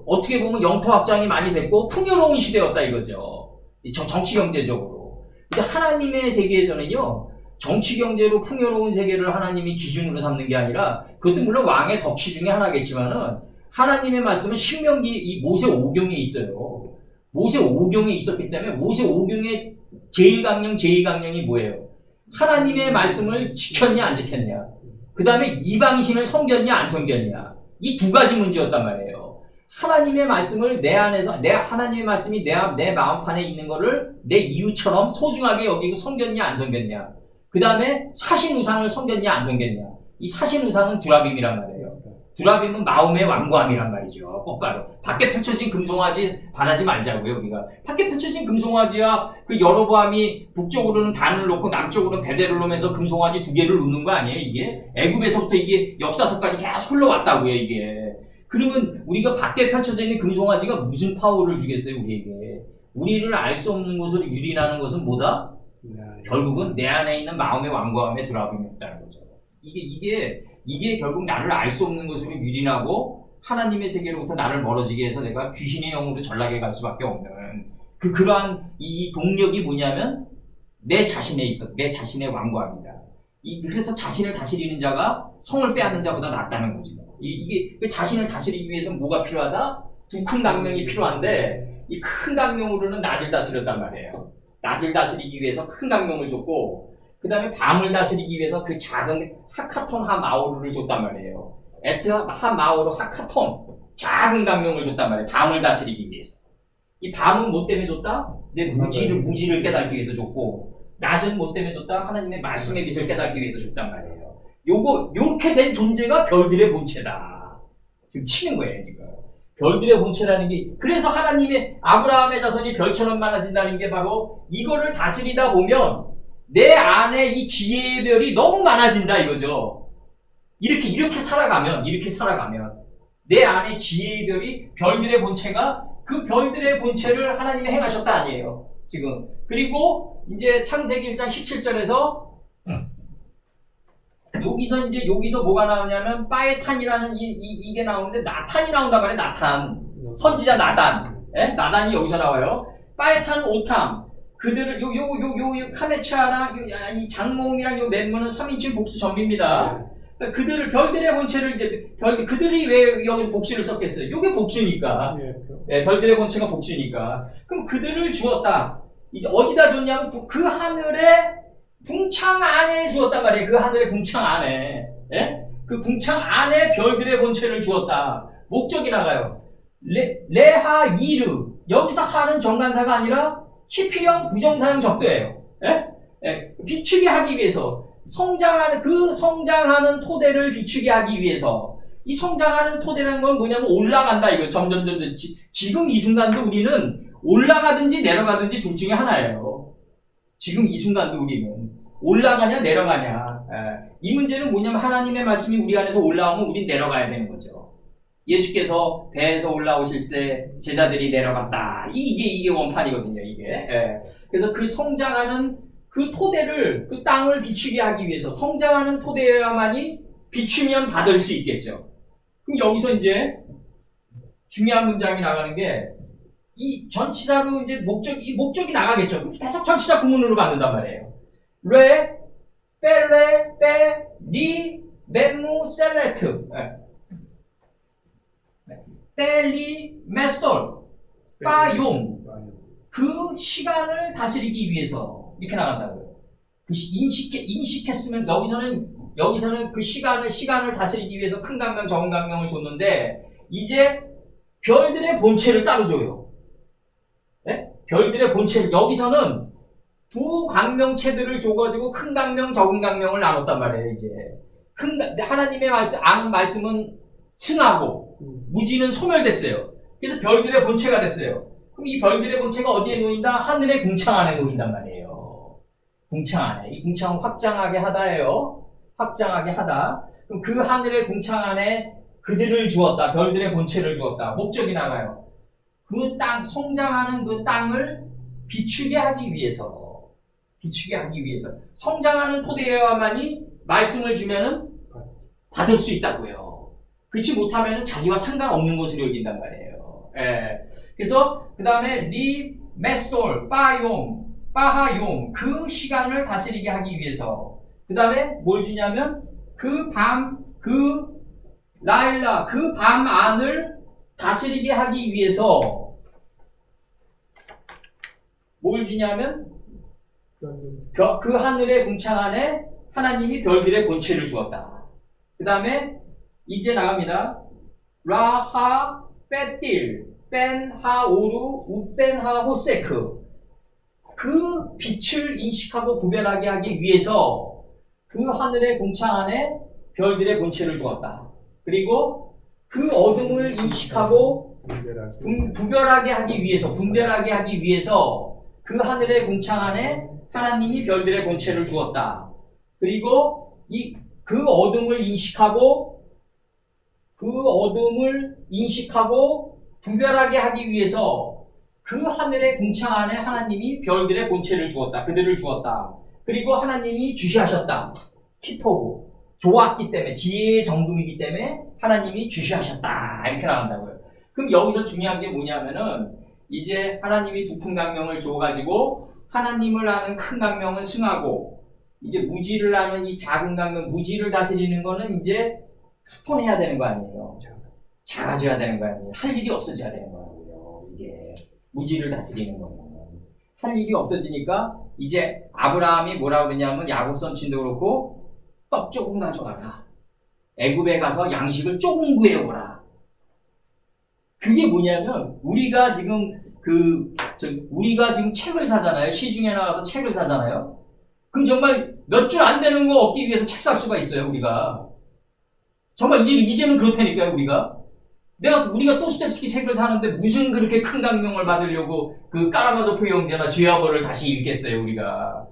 어떻게 보면 영토 확장이 많이 됐고 풍요로운 시대였다 이거죠. 정치 경제적으로. 근데 하나님의 세계에서는요, 정치 경제로 풍요로운 세계를 하나님이 기준으로 삼는 게 아니라, 그것도 물론 왕의 덕치 중에 하나겠지만은, 하나님의 말씀은 신명기 이 모세 5경에 있어요. 모세 5경에 있었기 때문에 모세 5경의 제1강령, 제2강령이 뭐예요? 하나님의 말씀을 지켰냐 안 지켰냐, 그 다음에 이방신을 섬겼냐 안 섬겼냐, 이 두 가지 문제였단 말이에요. 하나님의 말씀을 내 안에서, 하나님의 말씀이 내 마음판에 있는 거를 내 이웃처럼 소중하게 여기고 섬겼냐 안 섬겼냐, 그 다음에 사신우상을 섬겼냐 안 섬겼냐. 이 사신우상은 두라빔이란 말이에요. 두라빔은 마음의 완고함이란 말이죠. 꽃가루. 밖에 펼쳐진 금송아지 바라지 말자고요, 우리가. 밖에 펼쳐진 금송아지야, 그 여로보암이 북쪽으로는 단을 놓고 남쪽으로는 베델을 놓으면서 금송아지 두 개를 놓는 거 아니에요, 이게? 애굽에서부터 이게 역사서까지 계속 흘러왔다고요, 이게. 그러면 우리가 밖에 펼쳐져 있는 금송아지가 무슨 파워를 주겠어요, 우리에게? 우리를 알 수 없는 것을 유린하는 것은 뭐다? 결국은 내 안에 있는 마음의 완고함에 드라빔이었다는 거죠. 이게 결국 나를 알 수 없는 것으로 유린하고 하나님의 세계로부터 나를 멀어지게 해서 내가 귀신의 영으로 전락해 갈 수밖에 없는 그러한 이 동력이 뭐냐면 내 자신의 완고함이다. 그래서 자신을 다스리는 자가 성을 빼앗는 자보다 낫다는 거지. 이게 자신을 다스리기 위해서 뭐가 필요하다? 두 큰 강명이 필요한데 이 큰 강명으로는 낮을 다스렸단 말이에요. 낮을 다스리기 위해서 큰 강명을 줬고, 그 다음에 밤을 다스리기 위해서 그 작은 하카톤 하마오르를 줬단 말이에요. 에트 하마오르 하카톤, 작은 강명을 줬단 말이에요. 밤을 다스리기 위해서. 이 밤은 뭐 때문에 줬다? 내 무지를 깨닫기 위해서 줬고, 낮은 뭐 때문에 줬다? 하나님의 말씀의 빛을 깨닫기 위해서 줬단 말이에요. 요렇게 된 존재가 별들의 본체다. 지금 치는 거예요, 지금. 별들의 본체라는 게, 그래서 하나님의 아브라함의 자손이 별처럼 많아진다는 게 바로 이거를 다스리다 보면 내 안에 이 지혜의 별이 너무 많아진다 이거죠. 이렇게 살아가면 내 안에 지혜의 별이, 별들의 본체가, 그 별들의 본체를 하나님이 행하셨다 아니에요, 지금. 그리고 이제 창세기 1장 17절에서 여기서 뭐가 나오냐면 빠에탄이라는 이게 나오는데 나탄이 나온단 말이에요. 나탄. 선지자 나단. 예? 나단이 여기서 나와요. 빠에탄 오탐. 그들을 요 카메차랑 이 장모음이랑 요 멤무는 3인칭 복수 전비입니다. 그러니까 그들을, 별들의 본체를 이제 그들이 왜 여기 복수를 썼겠어요? 요게 복수니까. 예, 별들의 본체가 복수니까. 그럼 그들을 주었다. 이제 어디다 줬냐면 그 하늘에 궁창 안에 주었단 말이에요. 그 하늘의 궁창 안에. 예? 그 궁창 안에 별들의 본체를 주었다. 목적이 나가요. 레하 이르. 여기서 하는 정관사가 아니라 히피형 부정사형 적도예요. 예? 예? 비추게 하기 위해서. 성장하는 토대를 비추게 하기 위해서. 이 성장하는 토대라는 건 뭐냐면 올라간다 이거. 점점. 지금 이 순간도 우리는 올라가든지 내려가든지 둘 중에 하나예요. 지금 이 순간도 우리는 올라가냐 내려가냐. 이 문제는 뭐냐면 하나님의 말씀이 우리 안에서 올라오면 우린 내려가야 되는 거죠. 예수께서 배에서 올라오실새 제자들이 내려갔다. 이게 원판이거든요, 이게. 그래서 그 성장하는 그 토대를, 그 땅을 비추게 하기 위해서 성장하는 토대여야만이 비추면 받을 수 있겠죠. 그럼 여기서 이제 중요한 문장이 나가는 게 이 전치사로 이제 이 목적이 나가겠죠. 그럼 계속 전치사 구문으로 받는단 말이에요. 레, 뺄레, 빼, 리, 멘무, 셀레트. 뺄리, 메솔, 빠용. 그 시간을 다스리기 위해서 이렇게 나간다고요. 인식했으면 여기서는 그 시간을 다스리기 위해서 큰 강명, 적은 강명을 줬는데 이제 별들의 본체를 따로 줘요. 네? 별들의 본체를 여기서는 두 강명체들을 줘가지고 큰 강명, 적은 강명을 나눴단 말이에요. 이제 하나님의 말씀은 승하고 무지는 소멸됐어요. 그래서 별들의 본체가 됐어요. 그럼 이 별들의 본체가 어디에 놓인다? 하늘의 궁창 안에 놓인단 말이에요. 궁창 안에. 이 궁창은 확장하게 하다예요. 확장하게 하다. 그럼 그 하늘의 궁창 안에 그들을 주었다. 별들의 본체를 주었다. 목적이 나가요. 그 땅, 성장하는 그 땅을 비추게 하기 위해서. 성장하는 토대여야만이 말씀을 주면은 받을 수 있다고요. 그렇지 못하면은 자기와 상관없는 것으로 여긴단 말이에요. 예. 그래서 그 다음에 리, 메솔, 빠용, 빠하용 그 시간을 다스리게 하기 위해서 그 다음에 뭘 주냐면 그 밤, 그 라일라 그 밤 안을 다스리게 하기 위해서 뭘 주냐면 그 하늘의 궁창 안에 하나님이 별들의 본체를 주었다. 그 다음에 이제 나갑니다. 라하 빼틸 뺀하오루 우뺀하호세크 그 빛을 인식하고 구별하게 하기 위해서 그 하늘의 궁창 안에 별들의 본체를 주었다. 그리고 그 어둠을 인식하고 분별하게 하기 위해서 그 하늘의 궁창 안에 하나님이 별들의 본체를 주었다. 그리고 그 어둠을 인식하고 분별하게 하기 위해서 그 하늘의 궁창 안에 하나님이 별들의 본체를 주었다. 그들을 주었다. 그리고 하나님이 주시하셨다. 키토브. 좋았기 때문에, 지혜의 정금이기 때문에 하나님이 주시하셨다. 이렇게 나간다고요. 그럼 여기서 중요한 게 뭐냐면은 이제 하나님이 두 큰 강명을 줘가지고 하나님을 아는 큰 강명은 승하고 이제 무지를 아는 이 작은 강명, 무지를 다스리는 거는 이제 톤해야 되는 거 아니에요. 작아져야 되는 거 아니에요. 할 일이 없어져야 되는 거고요. 이게 무지를 다스리는 거는 할 일이 없어지니까 이제 아브라함이 뭐라 그러냐면 야곱 선친도 그렇고 떡 조금 가져와라. 애굽에 가서 양식을 조금 구해오라. 그게 뭐냐면 우리가 지금 책을 사잖아요. 시중에 나가서 책을 사잖아요. 그럼 정말 몇 줄 안 되는 거 얻기 위해서 책 살 수가 있어요. 우리가 정말 이제는 그렇다니까요. 우리가 도스토옙스키 책을 사는데 무슨 그렇게 큰 강명을 받으려고 그 까라마조프 형제나 죄와벌을 다시 읽겠어요. 우리가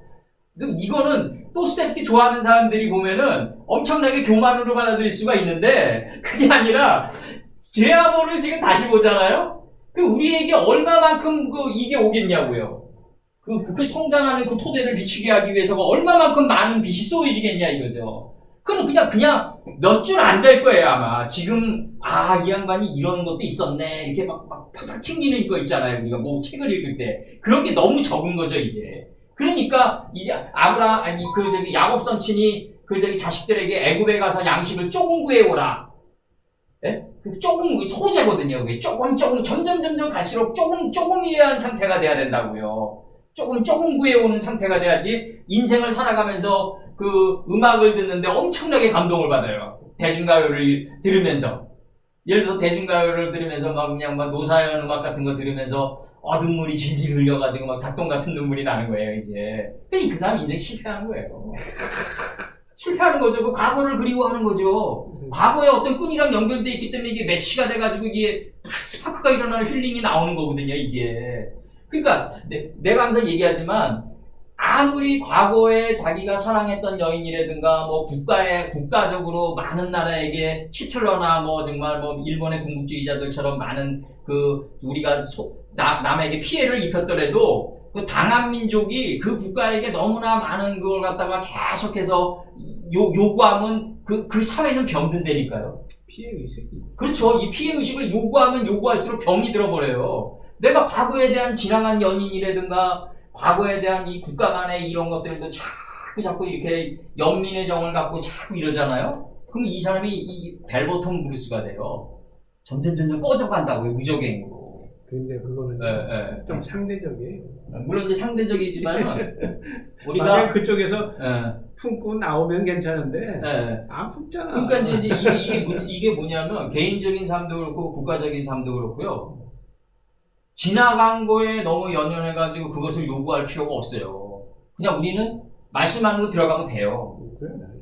이거는 도스토옙스키 좋아하는 사람들이 보면은 엄청나게 교만으로 받아들일 수가 있는데 그게 아니라 죄와벌을 지금 다시 보잖아요. 그 우리에게 얼마만큼 이게 오겠냐고요. 그 성장하는 그 토대를 비추게 하기 위해서가 얼마만큼 많은 빛이 쏘여지겠냐 이거죠. 그럼 그냥 몇 줄 안 될 거예요 아마. 지금 이 양반이 이런 것도 있었네 이렇게 막 팍팍 튕기는 거 있잖아요. 우리가 뭐 책을 읽을 때 그런 게 너무 적은 거죠 이제. 그러니까 이제 야곱 선친이 자식들에게 애굽에 가서 양식을 조금 구해오라. 예? 조금 소재거든요. 그게 조금 점점 갈수록 조금이한 상태가 돼야 된다고요. 조금 구해오는 상태가 돼야지 인생을 살아가면서 그 음악을 듣는데 엄청나게 감동을 받아요. 대중가요를 들으면서. 예를 들어서 대중가요를 들으면서 그냥 노사연 음악 같은 거 들으면서 눈물이 질질 흘려가지고 닭똥 같은 눈물이 나는 거예요, 이제. 그 사람 인생 실패하는 거예요. 실패하는 거죠. 그 과거를 그리워하는 거죠. 과거에 어떤 끈이랑 연결돼 있기 때문에 이게 매치가 돼가지고 이게 딱 스파크가 일어나는 힐링이 나오는 거거든요, 이게. 그러니까 내가 항상 얘기하지만 아무리 과거에 자기가 사랑했던 여인이라든가 국가적으로 많은 나라에게 히틀러나 정말 일본의 군국주의자들처럼 많은 우리가 남에게 피해를 입혔더라도 그 당한 민족이 그 국가에게 너무나 많은 걸 갖다가 계속해서 요구하면 그 사회는 병든다니까요. 피해 의식이. 그렇죠. 이 피해 의식을 요구하면 요구할수록 병이 들어버려요. 내가 과거에 대한 지나간 연인이라든가 과거에 대한 이 국가 간의 이런 것들도 자꾸 이렇게 연민의 정을 갖고 자꾸 이러잖아요. 그럼 이 사람이 이 벨버톤 브루스가 돼요. 점점 꺼져간다고요. 무적행으로. 근데 그거는 예. 좀 상대적이에요. 물론 이제 상대적이지만 우리가 만약 그쪽에서 예. 품고 나오면 괜찮은데 예. 안 품잖아. 그러니까 이제 이게 뭐냐면 개인적인 삶도 그렇고 국가적인 삶도 그렇고요. 지나간 거에 너무 연연해가지고 그것을 요구할 필요가 없어요. 그냥 우리는 말씀 안으로 들어가면 돼요.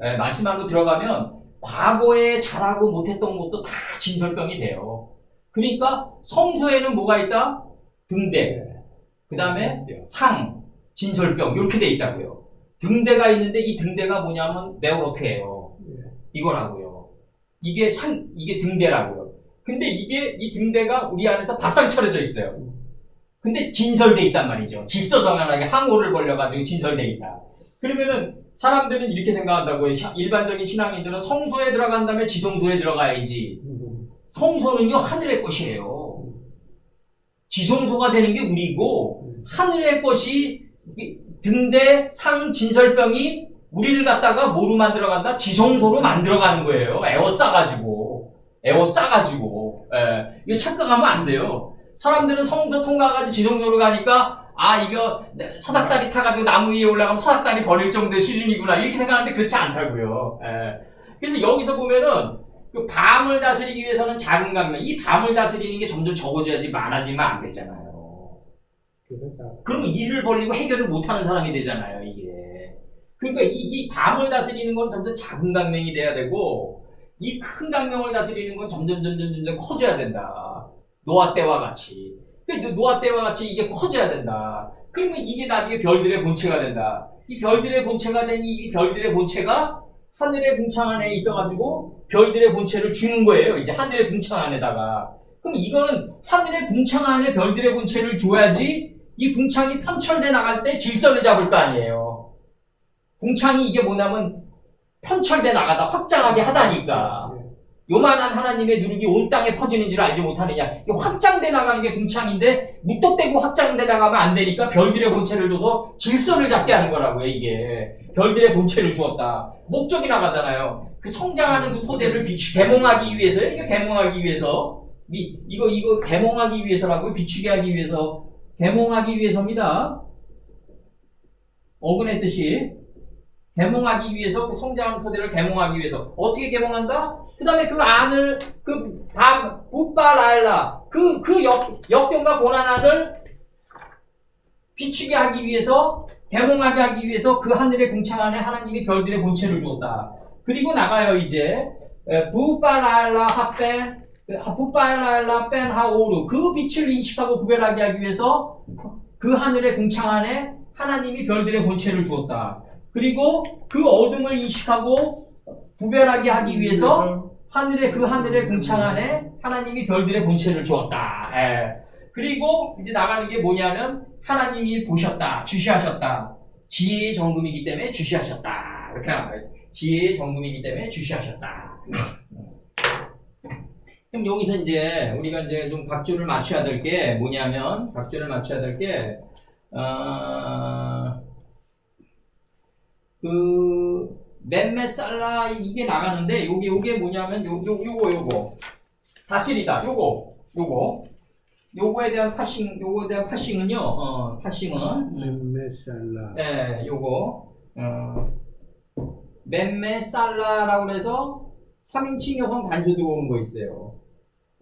예, 말씀 안으로 들어가면 과거에 잘하고 못했던 것도 다 진설병이 돼요. 그러니까 성소에는 뭐가 있다? 등대, 그 다음에 상, 진설병 이렇게 돼 있다고요. 등대가 있는데 이 등대가 뭐냐면 내가 어떻게 해요? 이거라고요. 이게 등대라고요. 근데 이 등대가 우리 안에서 밥상 차려져 있어요. 근데 진설돼 있단 말이죠. 질서정연하게 항오를 벌려가지고 진설돼 있다. 그러면은 사람들은 이렇게 생각한다고요. 일반적인 신앙인들은 성소에 들어간 다음에 지성소에 들어가야지. 성소는요 하늘의 것이에요. 지성소가 되는 게 우리고 하늘의 것이 등대 상 진설병이 우리를 갖다가 뭐로 만들어간다? 지성소로 만들어가는 거예요. 에워싸가지고. 이거 착각하면 안 돼요. 사람들은 성소 통과가지고 지성소로 가니까 이거 사닥다리 타가지고 나무 위에 올라가면 사닥다리 버릴 정도의 수준이구나 이렇게 생각하는데 그렇지 않다고요. 그래서 여기서 보면은 그 밤을 다스리기 위해서는 작은 강명, 이 밤을 다스리는 게 점점 적어져야지 많아지면 안 되잖아요. 그러면 일을 벌리고 해결을 못하는 사람이 되잖아요, 이게. 그러니까 이 밤을 다스리는 건 점점 작은 강명이 돼야 되고, 이 큰 강명을 다스리는 건 점점 커져야 된다. 노아 때와 같이. 그러니까 노아 때와 같이 이게 커져야 된다. 그러면 이게 나중에 별들의 본체가 된다. 이 별들의 본체가 된 이 별들의 본체가 하늘의 궁창 안에 있어가지고 별들의 본체를 주는 거예요. 이제 하늘의 궁창 안에다가. 그럼 이거는 하늘의 궁창 안에 별들의 본체를 줘야지 이 궁창이 편철돼 나갈 때 질서를 잡을 거 아니에요. 궁창이 이게 뭐냐면 편철돼 나가다 확장하게 하다니까. 요만한 하나님의 누룩이 온 땅에 퍼지는 줄 알지 못하느냐. 확장돼 나가는 게 궁창인데 무턱대고 확장돼 나가면 안 되니까 별들의 본체를 줘서 질서를 잡게 하는 거라고요. 이게 별들의 본체를 주었다. 목적이 나가잖아요. 그 성장하는 그 토대를 계몽하기 위해서요. 이거 계몽하기 위해서 이거 계몽하기 위해서라고요. 비추게 하기 위해서 계몽하기 위해서입니다. 어근의 뜻이 계몽하기 위해서 그 성장하는 토대를 계몽하기 위해서 어떻게 계몽한다? 그 다음에 그 안을 붓바라엘라 그 역경과 고난을 비추게 하기 위해서 계몽하게 하기 위해서 그 하늘의 궁창 안에 하나님이 별들의 본체를 주었다. 그리고 나가요 이제 붓바라엘라 뺀 하오루 그 빛을 인식하고 구별하게 하기 위해서 그 하늘의 궁창 안에 하나님이 별들의 본체를 주었다. 그리고 그 어둠을 인식하고 구별하게 하기 위해서 하늘의 궁창 안에 하나님이 별들의 본체를 주었다. 그리고 이제 나가는 게 뭐냐면 하나님이 보셨다, 주시하셨다. 지혜의 정금이기 때문에 주시하셨다. 이렇게 나와요. 지혜의 정금이기 때문에 주시하셨다. 그럼 여기서 이제 우리가 이제 좀 각주를 맞춰야 될 게 뭐냐면 멤메살라 이게 나가는데 요게 뭐냐면 요거 다스리다 요거에 대한 파싱은요 파싱은 멤메살라 요거 멤메살라라고 그래서 3인칭 여성 단수 들어오는 거 있어요.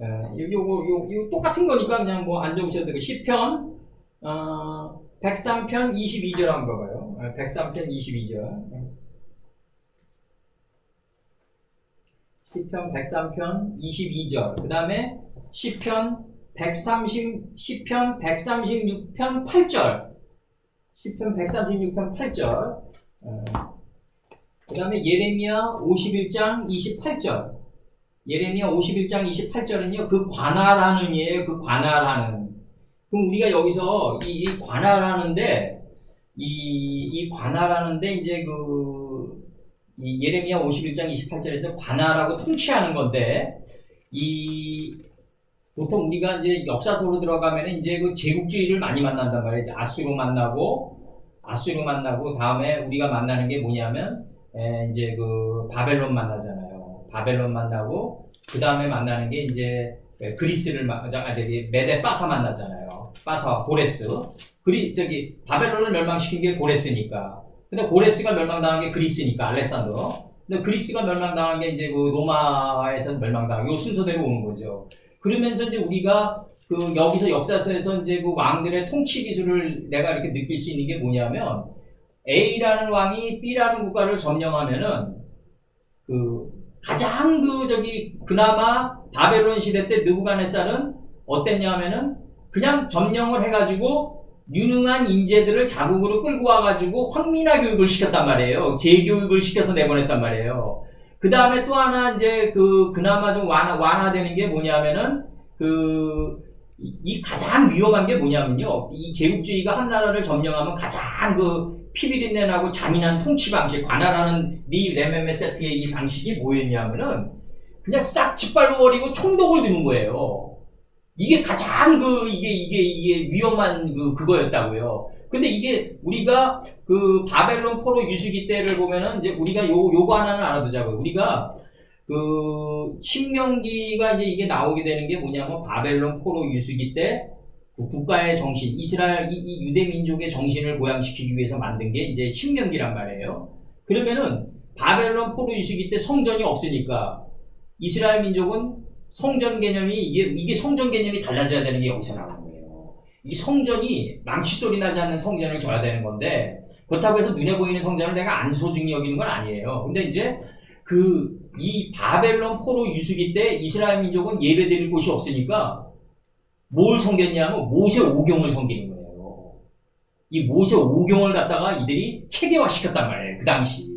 요거 똑같은 거니까 그냥 뭐 안 적으셔도 되고 시편 103편 22절 한번 봐봐요. 103편 22절. 시편 103편 22절. 그 다음에 시편 136편 8절. 시편 136편 8절. 그 다음에 예레미야 51장 28절. 예레미야 51장 28절은요, 그 관할하는이에요. 그 관할하는. 그럼 우리가 여기서 이 관할하는데 이 관할하는데 이제 이 예레미야 51장 28절에서 관할하고 통치하는 건데 보통 우리가 이제 역사서로 들어가면 이제 그 제국주의를 많이 만난단 말이에요. 이제 아수르 만나고 다음에 우리가 만나는 게 뭐냐면 이제 그 바벨론 만나잖아요. 바벨론 만나고 그 다음에 만나는 게 이제 그리스를 메데 빠사 만나잖아요. 빠사 고레스. 바벨론을 멸망시킨 게 고레스니까. 근데 고레스가 멸망당한 게 그리스니까 알렉산더. 근데 그리스가 멸망당한 게 이제 그 로마에서 멸망당한 요 순서대로 오는 거죠. 그러면서 이제 우리가 여기서 역사서에서 이제 그 왕들의 통치 기술을 내가 이렇게 느낄 수 있는 게 뭐냐면 A라는 왕이 B라는 국가를 점령하면은 가장 그나마 바벨론 시대 때 느부갓네살은 어땠냐면은 그냥 점령을 해가지고 유능한 인재들을 자국으로 끌고 와가지고 황민화 교육을 시켰단 말이에요. 재교육을 시켜서 내보냈단 말이에요. 그 다음에 또 하나 이제 그나마 좀 완화되는 게 뭐냐면은 이 가장 위험한 게 뭐냐면요. 이 제국주의가 한 나라를 점령하면 가장 피비린내나고 잔인한 통치 방식, 관할하는 레메메세트의 이 방식이 뭐였냐면은 그냥 싹 짓밟아버리고 총독을 두는 거예요. 이게 가장 이게 위험한 그거였다고요. 근데 이게 우리가 바벨론 포로 유수기 때를 보면은 이제 우리가 요거 하나는 알아두자고요. 우리가 신명기가 이제 이게 나오게 되는 게 뭐냐면 바벨론 포로 유수기 때 국가의 정신, 이스라엘 이 유대 민족의 정신을 고양시키기 위해서 만든 게 이제 신명기란 말이에요. 그러면은 바벨론 포로 유수기 때 성전이 없으니까 이스라엘 민족은 성전 개념이 이게 성전 개념이 달라져야 되는 게 여기서 나오는 거예요. 이 성전이 망치 소리 나지 않는 성전을 져야 되는 건데 그렇다고 해서 눈에 보이는 성전을 내가 안 소중히 여기는 건 아니에요. 근데 이제 이 바벨론 포로 유수기 때 이스라엘 민족은 예배드릴 곳이 없으니까 뭘 섬겼냐면 모세 오경을 섬기는 거예요. 이 모세 오경을 갖다가 이들이 체계화 시켰단 말이에요. 그 당시.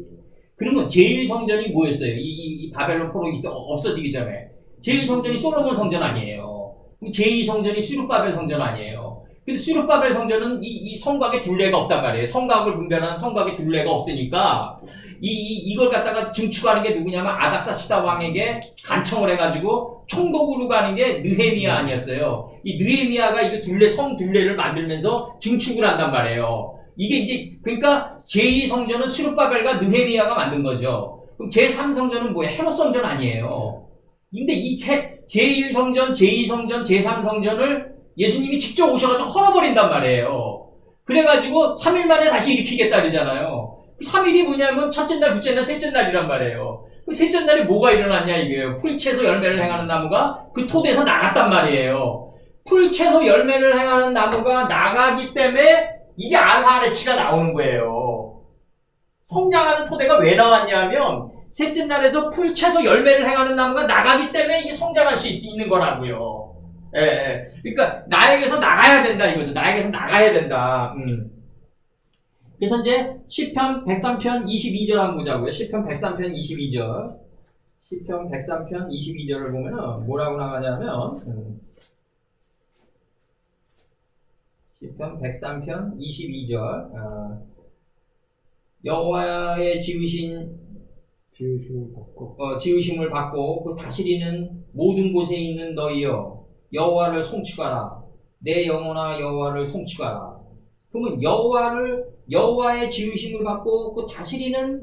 그러면 제일 성전이 뭐였어요? 이 바벨론 포로 유수기 때 없어지기 전에. 제일 성전이 솔로몬 성전 아니에요. 제2 성전이 수르바벨 성전 아니에요. 근데 수르바벨 성전은 이 성곽에 둘레가 없단 말이에요. 성곽을 분별하는 성곽에 둘레가 없으니까 이걸 갖다가 증축하는 게 누구냐면 아닥사시다 왕에게 간청을 해가지고 총독으로 가는 게 느헤미야 아니었어요. 이 느헤미야가 이 성 둘레를 만들면서 증축을 한단 말이에요. 이게 이제 그러니까 제2 성전은 수르바벨과 느헤미야가 만든 거죠. 그럼 제3 성전은 뭐예요? 헤롯 성전 아니에요. 근데 이 제1 성전, 제2 성전, 제3 성전을 예수님이 직접 오셔가지고 헐어버린단 말이에요. 그래가지고 3일 만에 다시 일으키겠다 그러잖아요. 3일이 뭐냐면 첫째 날, 둘째 날, 셋째 날이란 말이에요. 그 셋째 날에 뭐가 일어났냐 이게요. 풀채소 열매를 행하는 나무가 그 토대에서 나갔단 말이에요. 풀채소 열매를 행하는 나무가 나가기 때문에 이게 알하레치가 나오는 거예요. 성장하는 토대가 왜 나왔냐면 셋째 날에서 풀 채소 열매를 행하는 나무가 나가기 때문에 이게 성장할 수 있는 거라고요. 예. 그러니까 나에게서 나가야 된다 이거죠. 나에게서 나가야 된다. 그래서 이제 시편 103편 22절 한번 보자고요. 시편 103편 22절. 시편 103편 22절을 보면은 뭐라고 나가냐면 시편 103편 22절. 여호와의 지으심을 받고 그 다스리는 모든 곳에 있는 너희여 여호와를 송축하라. 내 영혼아 여호와를 송축하라. 그러면 여호와의 지으심을 받고 그 다스리는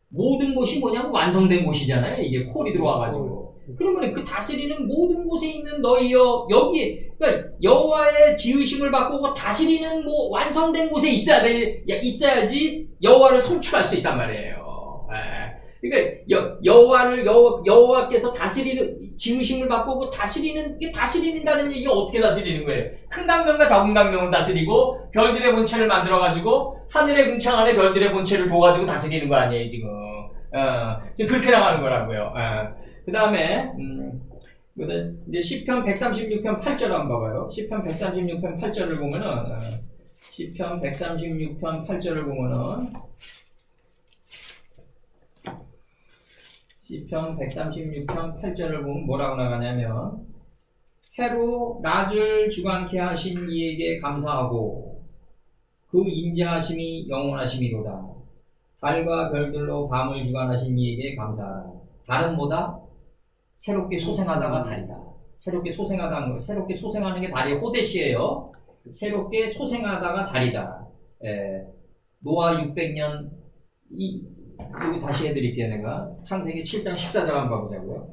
모든 곳이 뭐냐면 완성된 곳이잖아요. 이게 콜이 들어와가지고. 그러면 그 다스리는 모든 곳에 있는 너희여 여기 그러니까 여호와의 지으심을 받고 그 다스리는 완성된 곳에 있어야지 여호와를 송축할 수 있단 말이에요. 그러니까 여호와께서 다스리는 지으심을 받고 그 다스린다는 얘기가 어떻게 다스리는 거예요? 큰 강명과 작은 강명을 다스리고 별들의 본체를 만들어가지고 하늘의 궁창 안에 별들의 본체를 둬가지고 다스리는 거 아니에요 지금? 지금 그렇게 나가는 거라고요. 그 다음에 이제 시편 136편 8절 한번 봐봐요. 시편 136편 8절을 보면은 시편 136편 8절을 보면은 시편 136편 8절을 보면 뭐라고 나가냐면 해로 낮을 주관케 하신 이에게 감사하고 그 인자하심이 영원하심이로다. 달과 별들로 밤을 주관하신 이에게 감사하라. 달은 뭐다? 새롭게 소생하다가 달이다. 새롭게 소생하는 게 달이 호데시예요. 새롭게 소생하다가 달이다. 노아 600년 여기 다시 해드릴게요. 내가 창세기 7장 14절 한번 봐보자고요.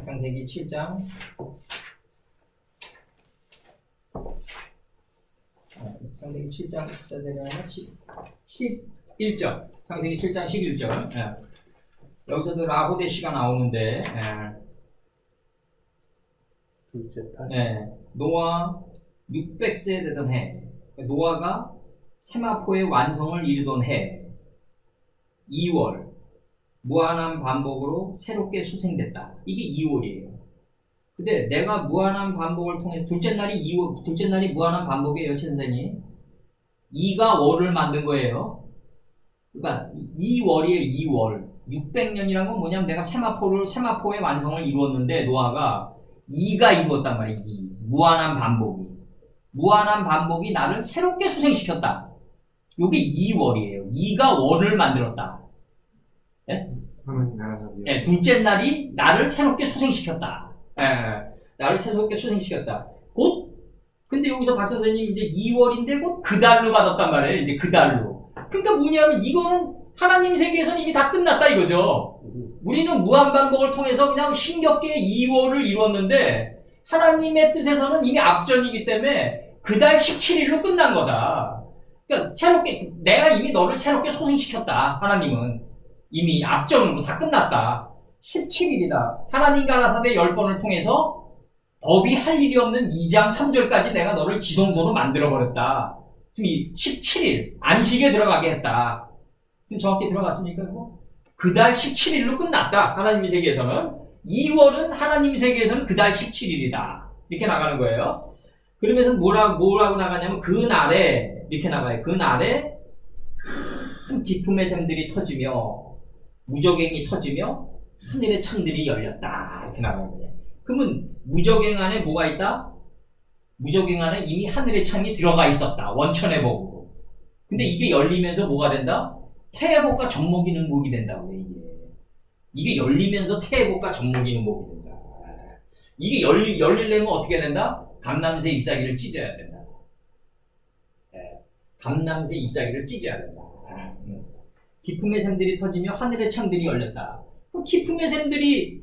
창세기 7장 창세기 7장 14절에 11절 창세기 7장 11절 여기서도 라호데시가 나오는데 둘째 달. 노아 600세 되던 해 노아가 세마포의 완성을 이루던 해 2월 무한한 반복으로 새롭게 소생됐다. 이게 2월이에요. 근데 내가 무한한 반복을 통해 둘째 날이 무한한 반복이에요, 선생님. 2가 월을 만든 거예요. 그러니까 2월이에요, 2월. 600년이란 건 뭐냐면 내가 세마포의 완성을 이루었는데 노아가 2가 이루었단 말이에요. 2. 무한한 반복이 나를 새롭게 소생시켰다. 이게 2월이에요. 2가 월을 만들었다. 네? 네, 둘째 날이 나를 새롭게 소생시켰다. 나를 새롭게 소생시켰다. 근데 여기서 박 선생님 이제 2월인데 곧 그 달로 받았단 말이에요. 이제 그 달로. 그러니까 뭐냐면 이거는 하나님 세계에서는 이미 다 끝났다 이거죠. 우리는 무한반복을 통해서 그냥 힘겹게 2월을 이뤘는데 하나님의 뜻에서는 이미 앞전이기 때문에 그 달 17일로 끝난 거다. 그러니까 내가 이미 너를 새롭게 소생시켰다. 하나님은 이미 앞전으로 다 끝났다. 17일이다. 하나님 가라사대 10번을 통해서 법이 할 일이 없는 2장 3절까지 내가 너를 지성소로 만들어버렸다. 지금 이 17일 안식에 들어가게 했다. 지금 정확히 들어갔습니까? 그 달 17일로 끝났다. 하나님 세계에서는 2월은 하나님 세계에서는 그 달 17일이다. 이렇게 나가는 거예요. 그러면서 뭐라고 나가냐면 그 날에 이렇게 나가요. 그 날에 큰 기품의 샘들이 터지며 무적행이 터지며 하늘의 창들이 열렸다. 이렇게 나가는 거예요. 그러면 무적행 안에 뭐가 있다? 무적행 안에 이미 하늘의 창이 들어가 있었다. 원천의 복으로. 근데 이게 열리면서 뭐가 된다? 태의 복과 젖먹이는 복이 된다고 해, 이게 열리면서 태의 복과 젖먹이는 복이 된다. 이게 열리려면 어떻게 된다? 감람새 잎사귀를 찢어야 된다. 감람새 잎사귀를 찢어야 된다. 기품의 샘들이 터지며 하늘의 창들이 열렸다. 그럼 기품의 샘들이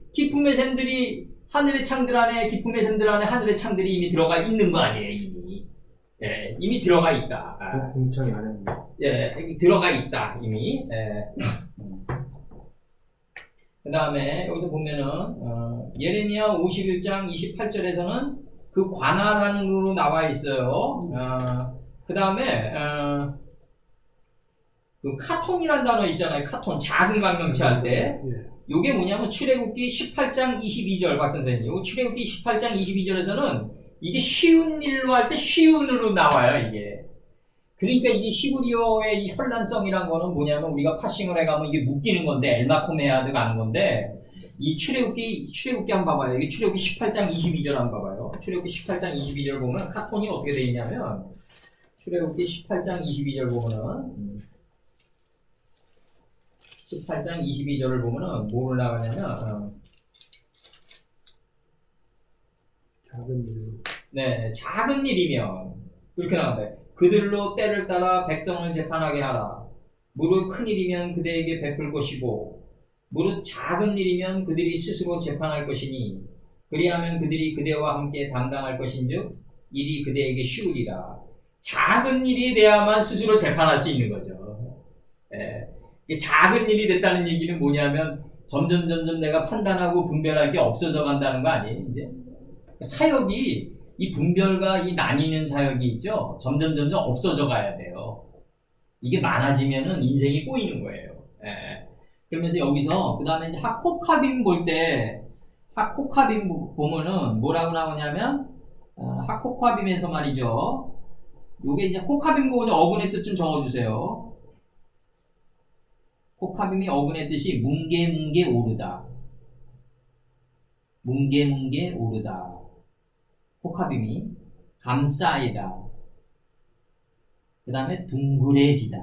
하늘의 창들 안에 기품의 샘들 안에 하늘의 창들이 이미 들어가 있는 거 아니에요, 이미. 이미 들어가 있다. 공청이 안 했네. 들어가 있다, 이미. 그 다음에 여기서 보면은 예레미야 51장 28절에서는 그 관할하는으로 나와 있어요. 그 다음에 그 카톤이란 단어 있잖아요. 카톤 작은 강명체 할 때. 요게 뭐냐면 출애굽기 18장 22절 박 선생님. 요 출애굽기 18장 22절에서는 이게 쉬운 일로 할 때 쉬운으로 나와요, 이게. 그러니까 이게 히브리어의 이 현란성이란 거는 뭐냐면 우리가 파싱을 해가면 이게 묶이는 건데 엘마코메아드 가는 건데 이 출애굽기 한번 봐봐요. 이게 출애굽기 18장 22절 한번 봐봐요. 출애굽기 18장 22절 보면 카톤이 어떻게 되어 있냐면 출애굽기 18장 22절 보면은 18장 22절을 보면은 뭐를 나가냐면 작은 일. 네, 작은 일이면 이렇게 나간다. 그들로 때를 따라 백성을 재판하게 하라. 무릇 큰 일이면 그대에게 베풀 것이고 무릇 작은 일이면 그들이 스스로 재판할 것이니 그리하면 그들이 그대와 함께 담당할 것인즉 일이 그대에게 쉬우리라. 작은 일이 돼야만 스스로 재판할 수 있는 거죠. 작은 일이 됐다는 얘기는 뭐냐면 점점 내가 판단하고 분별할 게 없어져 간다는 거 아니에요, 이제? 사역이 이 분별과 이 나뉘는 사역이 있죠. 점점 없어져 가야 돼요. 이게 많아지면은 인생이 꼬이는 거예요. 그러면서 여기서 그 다음에 이제 하코카빔 볼 때 하코카빔 보면은 뭐라고 나오냐면 하코카빔에서 말이죠. 요게 이제 코카빔 보면 어근의 뜻 좀 적어주세요. 코카빔이 어근의 뜻이 뭉게 오르다. 뭉게뭉게 오르다. 혹합임이 감싸이다. 그 다음에 둥그레지다.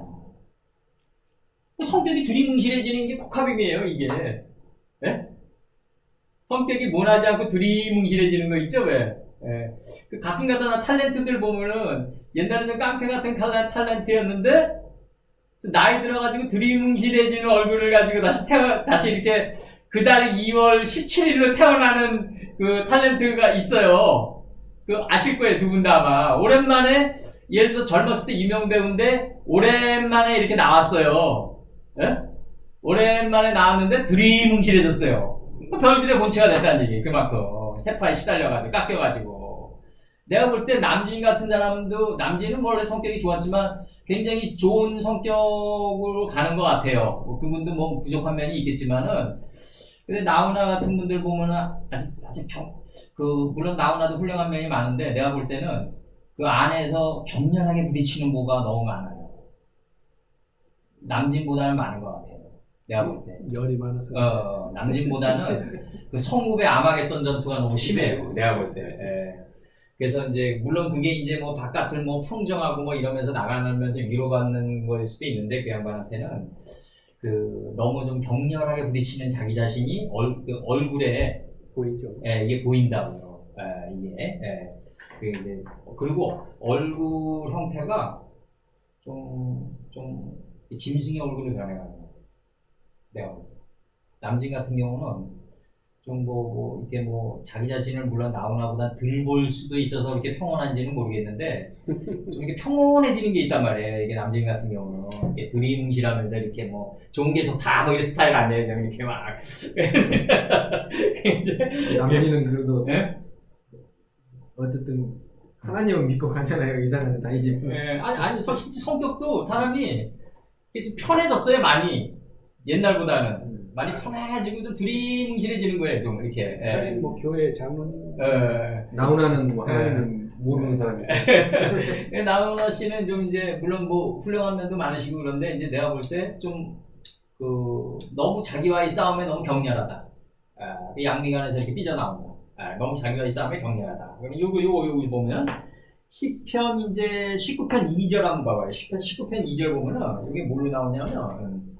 성격이 두리뭉실해지는 게 혹합임이에요, 이게. 예? 성격이 모나지 않고 두리뭉실해지는 거 있죠, 왜? 예. 그 가끔 가다가 탤런트들 보면은 옛날에 좀 깡패 같은 탤런트였는데 나이 들어가지고 두리뭉실해지는 얼굴을 가지고 다시 이렇게 그달 2월 17일로 태어나는 그 탤런트가 있어요. 그 아실 거예요, 두 분 다 아마. 오랜만에 예를 들어 젊었을 때 유명 배우인데 오랜만에 이렇게 나왔어요. 예? 오랜만에 나왔는데 두리뭉실해졌어요. 그 별들의 본체가 됐다는 얘기. 그만큼 세파에 시달려가지고 깎여가지고. 내가 볼 때 남진 같은 사람도, 남진은 원래 성격이 좋았지만 굉장히 좋은 성격으로 가는 것 같아요. 뭐 그분도 뭐 부족한 면이 있겠지만은. 근데 나훈아 같은 분들 보면은 아직 물론 나훈아도 훌륭한 면이 많은데 내가 볼 때는 그 안에서 격렬하게 부딪히는 뭐가 너무 많아요. 남진보다는 많은 것 같아요. 내가 볼 때. 열이 많아서. 남진보다는 그 성읍의 아마겟돈 전투가 너무 심해요. 내가 볼 때. 예. 그래서 이제 물론 그게 이제 뭐 바깥을 뭐 평정하고 뭐 이러면서 나가면서 위로받는 거일 수도 있는데 그 양반한테는 그 너무 좀 격렬하게 부딪히는 자기 자신이 얼굴에 보이죠. 예, 이게 보인다고요. 예, 이게 이제 그리고 얼굴 형태가 좀 짐승의 얼굴로 변해가요. 내가 볼 때. 남진 같은 경우는 좀 이렇게 자기 자신을 물론 나훈아보다 덜 볼 수도 있어서 이렇게 평온한지는 모르겠는데 좀 이렇게 평온해지는 게 있단 말이에요. 이게 남진 같은 경우는 이렇게 두리뭉실하면서 이렇게 좋은 게 좋다 이런 스타일 아니에요. 좀 이렇게 막 남진은 그래도 네? 어쨌든 하나님은 믿고 가잖아요. 이사는 다 이제. 네, 아니 실제 성격도 사람이 좀 편해졌어요. 많이 옛날보다는. 많이 편해지고 좀 두리뭉실해지는 거예요, 좀 이렇게. 아니 뭐 교회 장로님. 나훈아는 뭐 하나님은 모르는 사람이에요. 나훈아 씨는 좀 이제 물론 뭐 훌륭한 면도 많으시고 그런데 이제 내가 볼 때 좀 너무 자기와의 싸움에 너무 격렬하다. 양미간에서 이렇게 삐져나온다. 너무 자기와의 싸움에 격렬하다. 그럼 요거 보면 시편 이제 19편 2절 한번 봐봐요. 시편 19편 2절 보면은 이게 뭘로 나오냐면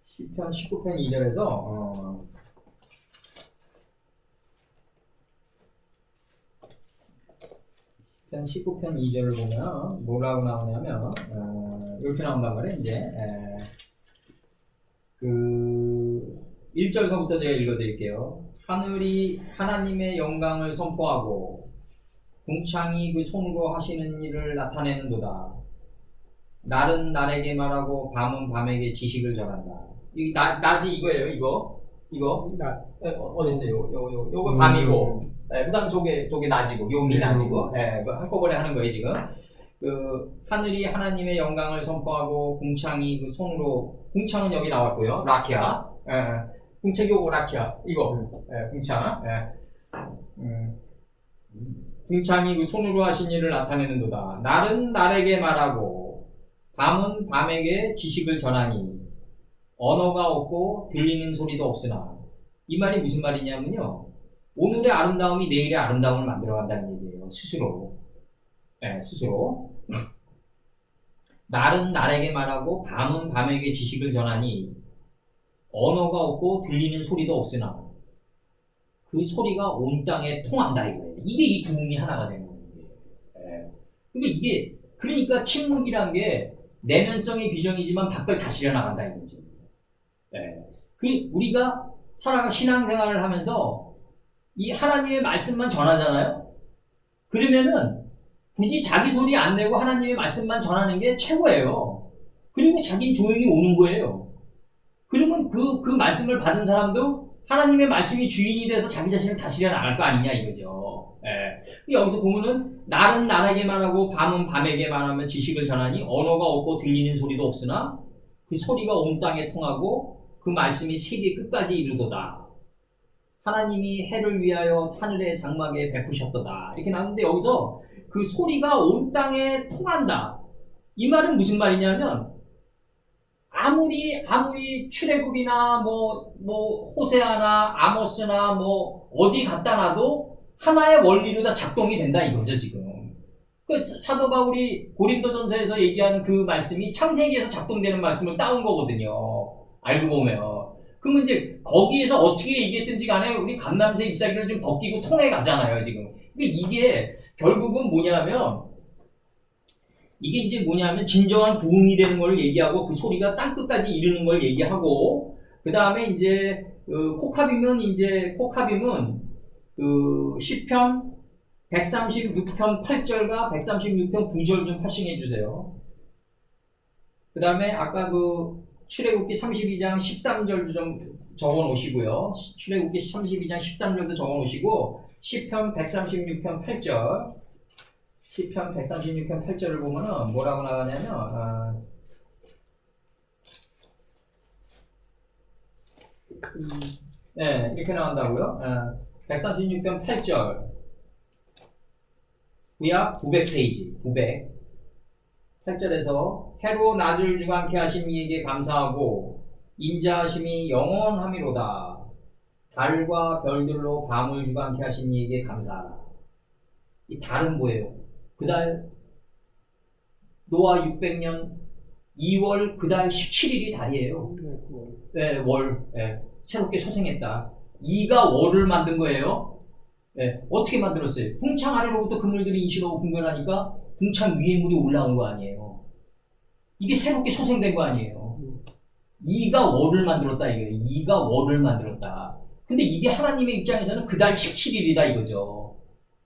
시편 19편 2절에서 시편 19편 2절을 보면 뭐라고 나오냐면 이렇게 나온단 말이에요. 이제 그 1절서부터 제가 읽어드릴게요. 하늘이 하나님의 영광을 선포하고 궁창이 그 손으로 하시는 일을 나타내는도다. 날은 날에게 말하고 밤은 밤에게 지식을 전한다. 이 낮이 이거예요. 이거 어디 있어요? 요거 밤이고, 그다음 저게 낮이고, 요미 낮이고, 한꺼번에 하는 거예요 지금. 그 하늘이 하나님의 영광을 선포하고 궁창이 그 손으로, 궁창은 여기 나왔고요. 라키아, 궁창이 요거 라키아 이거, 궁창, 궁창이 그 손으로 하신 일을 나타내는도다. 날은 날에게 말하고 밤은 밤에게 지식을 전하니 언어가 없고 들리는 소리도 없으나. 이 말이 무슨 말이냐면요, 오늘의 아름다움이 내일의 아름다움을 만들어간다는 얘기예요. 스스로. 스스로. 날은 날에게 말하고 밤은 밤에게 지식을 전하니 언어가 없고 들리는 소리도 없으나 그 소리가 온 땅에 통한다 이거예요. 이게 이 구음이 하나가 되는 거예요. 그러니까 침묵이란 게 내면성의 규정이지만 밖을 다스려 나간다 이거지. 우리가 신앙생활을 하면서 이 하나님의 말씀만 전하잖아요. 그러면은 굳이 자기 소리 안 내고 하나님의 말씀만 전하는 게 최고예요. 그리고 자기는 조용히 오는 거예요. 그러면 그 말씀을 받은 사람도 하나님의 말씀이 주인이 돼서 자기 자신을 다스려 나갈 거 아니냐 이거죠. 여기서 보면은 날은 날에게 말하고 밤은 밤에게 말하면 지식을 전하니 언어가 없고 들리는 소리도 없으나 그 소리가 온 땅에 통하고 그 말씀이 세계 끝까지 이르도다. 하나님이 해를 위하여 하늘의 장막에 베푸셨도다. 이렇게 나오는데 여기서 그 소리가 온 땅에 통한다. 이 말은 무슨 말이냐면 아무리 출애굽이나 뭐 호세아나 아모스나 뭐 어디 갖다 놔도 하나의 원리로 다 작동이 된다 이거죠 지금. 그 사도 바울이 고린도전서에서 얘기한 그 말씀이 창세기에서 작동되는 말씀을 따온 거거든요. 알고 보면. 그러면 이제 거기에서 어떻게 얘기했든지 간에 우리 감람새 잎사귀를 좀 벗기고 통해 가잖아요 지금. 근데 이게 결국은 뭐냐면 진정한 구음이 되는 걸 얘기하고 그 소리가 땅끝까지 이르는 걸 얘기하고 그 다음에 이제 코카빔은 그 시편 136편 8절과 136편 9절 좀 파싱해 주세요. 그 다음에 아까 그 출애굽기 32장 13절도 좀 적어 놓으시고요. 출애굽기 32장 13절도 적어 놓으시고 시편 136편 8절 시편 136편 8절을 보면은 뭐라고 나가냐면 네, 이렇게 나온다고요. 136편 8절 구약 900페이지 8절에서 해로 낮을 주관케 하신 이에게 감사하고 인자하심이 영원함이로다. 달과 별들로 밤을 주관케 하신 이에게 감사하라. 이 달은 뭐예요? 그달 노아 600년 2월 그달 17일이 달이에요. 네, 월. 네, 새롭게 소생했다. 이가 월을 만든 거예요. 네, 어떻게 만들었어요? 궁창 아래로부터 그물들이 인실하고 분별하니까 궁창 위에 물이 올라온 거 아니에요. 이게 새롭게 소생된 거 아니에요. 이가 월을 만들었다 이거예요. 이가 월을 만들었다. 근데 이게 하나님의 입장에서는 그달 17일이다 이거죠.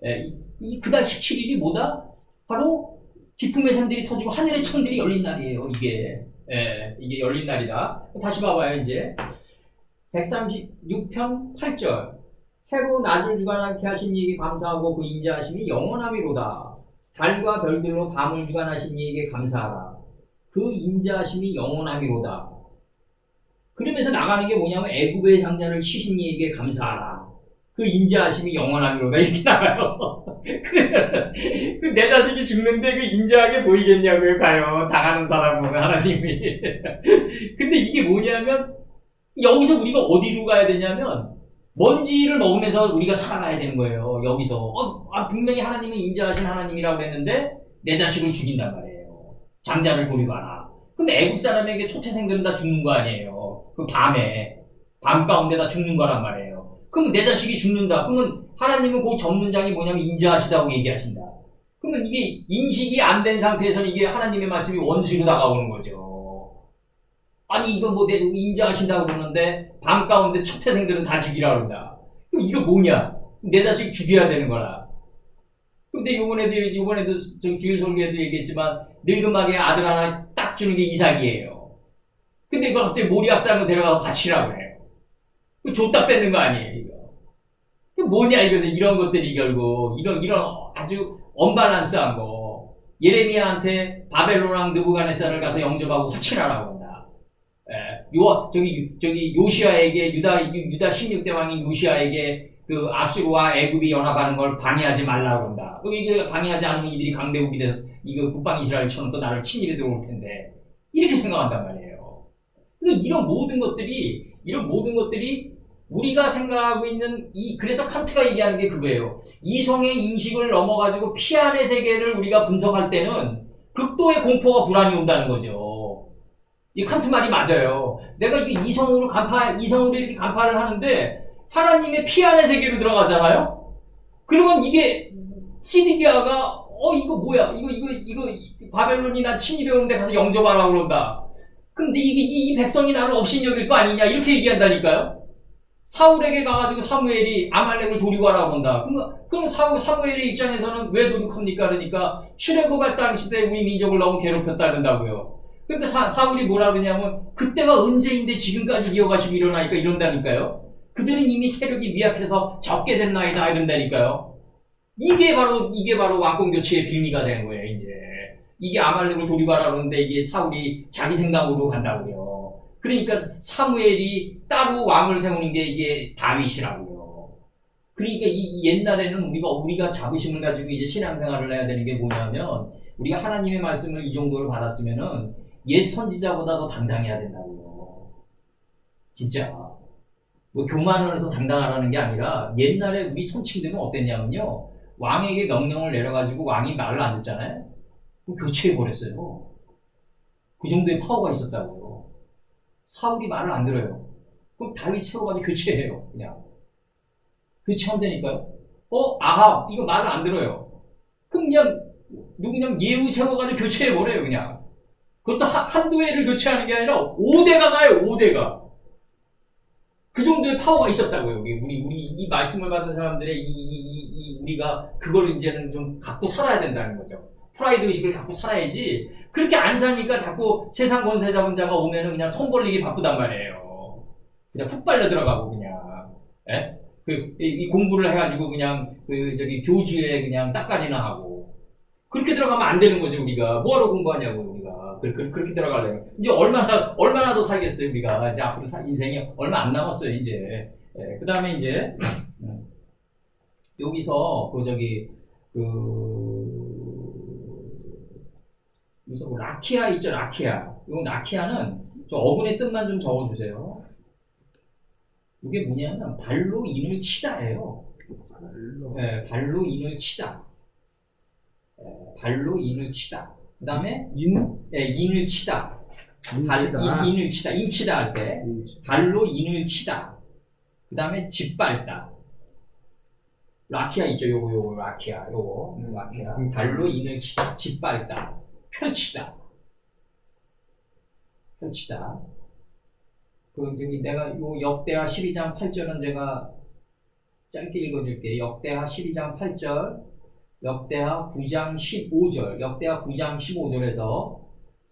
예, 이 그달 17일이 뭐다? 바로 기품의 샘들이 터지고 하늘의 창들이 열린 날이에요. 이게 이게 열린 날이다. 다시 봐봐요. 이제 136편 8절 해로 낮을 주관하게 하신 이에게 감사하고 그 인자하심이 영원함이로다. 달과 별들로 밤을 주관하신 이에게 감사하라. 그 인자하심이 영원함이로다. 그러면서 나가는 게 뭐냐면 애굽의 장자를 치신 이에게 감사하라. 그 인자하심이 영원함이로다. 이렇게 나가요. 그러면 내 자식이 죽는데 그 인자하게 보이겠냐고요. 가요. 당하는 사람은 하나님이. 근데 이게 뭐냐면 여기서 우리가 어디로 가야 되냐면 먼지를 먹으면서 우리가 살아가야 되는 거예요. 여기서 분명히 하나님은 인자하신 하나님이라고 했는데 내 자식을 죽인단 말이에요. 장자를 돌이가라. 그럼 애굽 사람에게 초태생들은 다 죽는 거 아니에요. 그 밤 가운데 다 죽는 거란 말이에요. 그러면 내 자식이 죽는다. 그러면 하나님은 그 전문장이 뭐냐면 인자하시다고 얘기하신다. 그러면 이게 인식이 안 된 상태에서는 이게 하나님의 말씀이 원수로 다가오는 거죠. 아니 이거 뭐 인자하신다고 그러는데 밤 가운데 초태생들은 다 죽이라 그런다. 그럼 이거 뭐냐? 내 자식 죽여야 되는 거라. 근데 요번에도 주일 설교에도 얘기했지만 늙음하게 아들 하나 딱 주는 게 이삭이에요. 근데 이거 갑자기 모리악산으로 데려가서 바치라고 해요. 그 줬다 뺏는 거 아니에요, 이거. 그 뭐냐, 이거죠. 이런 것들이 결국, 이런 아주 언밸런스한 거. 예레미야한테 바벨론왕 느부갓네살을 가서 영접하고 화친하라고 한다. 요시아에게, 유다 16대 왕인 요시아에게 그 아수르와 애굽이 연합하는 걸 방해하지 말라고 한다. 이거 방해하지 않으면 이들이 강대국이 돼서 이거 북방 이스라엘처럼 또 나를 침입해 들어올 텐데. 이렇게 생각한단 말이에요. 그러니까 이런 모든 것들이 우리가 생각하고 있는 그래서 칸트가 얘기하는 게 그거예요. 이성의 인식을 넘어가지고 피안의 세계를 우리가 분석할 때는 극도의 공포가 불안이 온다는 거죠. 이 칸트 말이 맞아요. 내가 이게 이성으로 이렇게 간파를 하는데 하나님의 피안의 세계로 들어가잖아요. 그러면 이게 시드기야가 이거 뭐야? 이거 바벨론이 나 침입해 오는데 가서 영접하라고 그런다. 근데 이 백성이 나를 업신여길 거 아니냐 이렇게 얘기한다니까요. 사울에게 가가지고 사무엘이 아말렉을 도륙하라고 한다. 그럼 사무엘의 입장에서는 왜 도륙합니까? 그러니까 출애굽할 당시 때 우리 민족을 너무 괴롭혔다 그런다고요. 그러니까 사울이 뭐라 그러냐면 그때가 언제인데 지금까지 이어가시고 일어나니까 이런다니까요. 그들은 이미 세력이 미약해서 적게 됐나이다 이런다니까요. 이게 바로 왕권교체의 빌미가 되는 거예요. 이제 이게 아말렉을 도륙하라 그러는데 이게 사울이 자기 생각으로 간다고요. 그러니까 사무엘이 따로 왕을 세우는 게 이게 다윗이라고요. 그러니까 이 옛날에는 우리가 자부심을 가지고 이제 신앙생활을 해야 되는 게 뭐냐면 우리가 하나님의 말씀을 이 정도를 받았으면은 옛 선지자보다 더 당당해야 된다고요. 진짜. 뭐 교만을 해서 당당하라는 게 아니라 옛날에 우리 선친들은 어땠냐면요. 왕에게 명령을 내려가지고 왕이 말을 안 듣잖아요. 그럼 교체해버렸어요. 그 정도의 파워가 있었다고요. 사울이 말을 안 들어요. 그럼 다윗 세워가지고 교체해요. 그냥. 교체한다니까요. 아합 이거 말을 안 들어요. 그럼 그냥 누구냐면 예후 세워가지고 교체해버려요. 그냥. 그것도 한두 해를 교체하는 게 아니라 5대가 가요. 5대가. 그 정도의 파워가 있었다고요. 우리 이 말씀을 받은 사람들의 우리가 그걸 이제는 좀 갖고 살아야 된다는 거죠. 프라이드 의식을 갖고 살아야지. 그렇게 안 사니까 자꾸 세상 권세 잡은 자가 오면은 그냥 손 벌리기 바쁘단 말이에요. 그냥 푹 빨려 들어가고 그냥. 예? 이 공부를 해가지고 그냥 교주에 그냥 따까리나 하고. 그렇게 들어가면 안 되는 거죠, 우리가. 뭐하러 공부하냐고, 우리가. 그렇게 들어가려면. 이제 얼마나 더 살겠어요, 우리가. 이제 앞으로 인생이 얼마 안 남았어요, 이제. 예, 그 다음에 이제, 여기서, 여기서 뭐 라키아 있죠, 라키아. 이 라키아는, 저 어근의 뜻만 좀 적어주세요. 이게 뭐냐면, 발로 인을 치다예요. 예, 발로 인을 치다. 발로 인을 치다. 그 다음에 인을 치다. 인을 치다. 인치다 할 때 발로 인을 치다. 그 다음에 짓밟다. 라키아 있죠. 요거 라키아. 라키아. 발로 인을 치다. 짓밟다. 펼치다. 내가 요 역대하 12장 8절은 제가 짧게 읽어줄게. 역대하 12장 8절. 역대하 9장 15절에서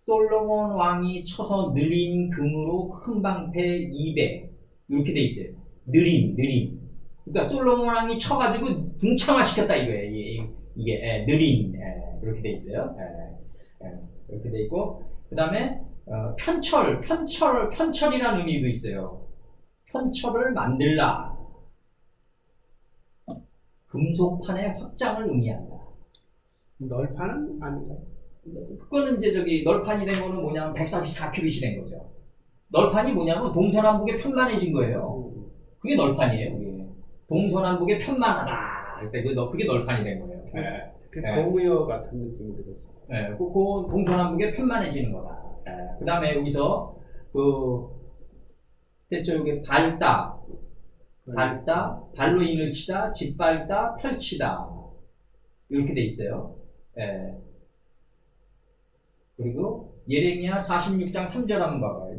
솔로몬 왕이 쳐서 느린 금으로 큰 방패 200 이렇게 돼 있어요. 느림. 그러니까 솔로몬 왕이 쳐가지고 궁창화 시켰다 이거예요. 이게 느림 이렇게 돼 있어요. 이렇게 돼 있고 그 다음에 편철이라는 의미도 있어요. 편철을 만들라. 금속판의 확장을 의미한다. 널판은 아닌가요? 그거는 이제 널판이 된 거는 뭐냐면 134큐빗이 된 거죠. 널판이 뭐냐면 동서남북에 편만해진 거예요. 그게 널판이에요. 그게. 동서남북에 편만하다. 그게 널판이 된 거예요. 동의어 같은 느낌이 들었어요. 그 동서남북에 편만해지는 거다. 그 다음에 여기서 여기 밟다, 발로 인을 치다, 짓밟다, 펼치다 이렇게 돼 있어요. 그리고 예레미야 46장 3절 한번 봐봐요.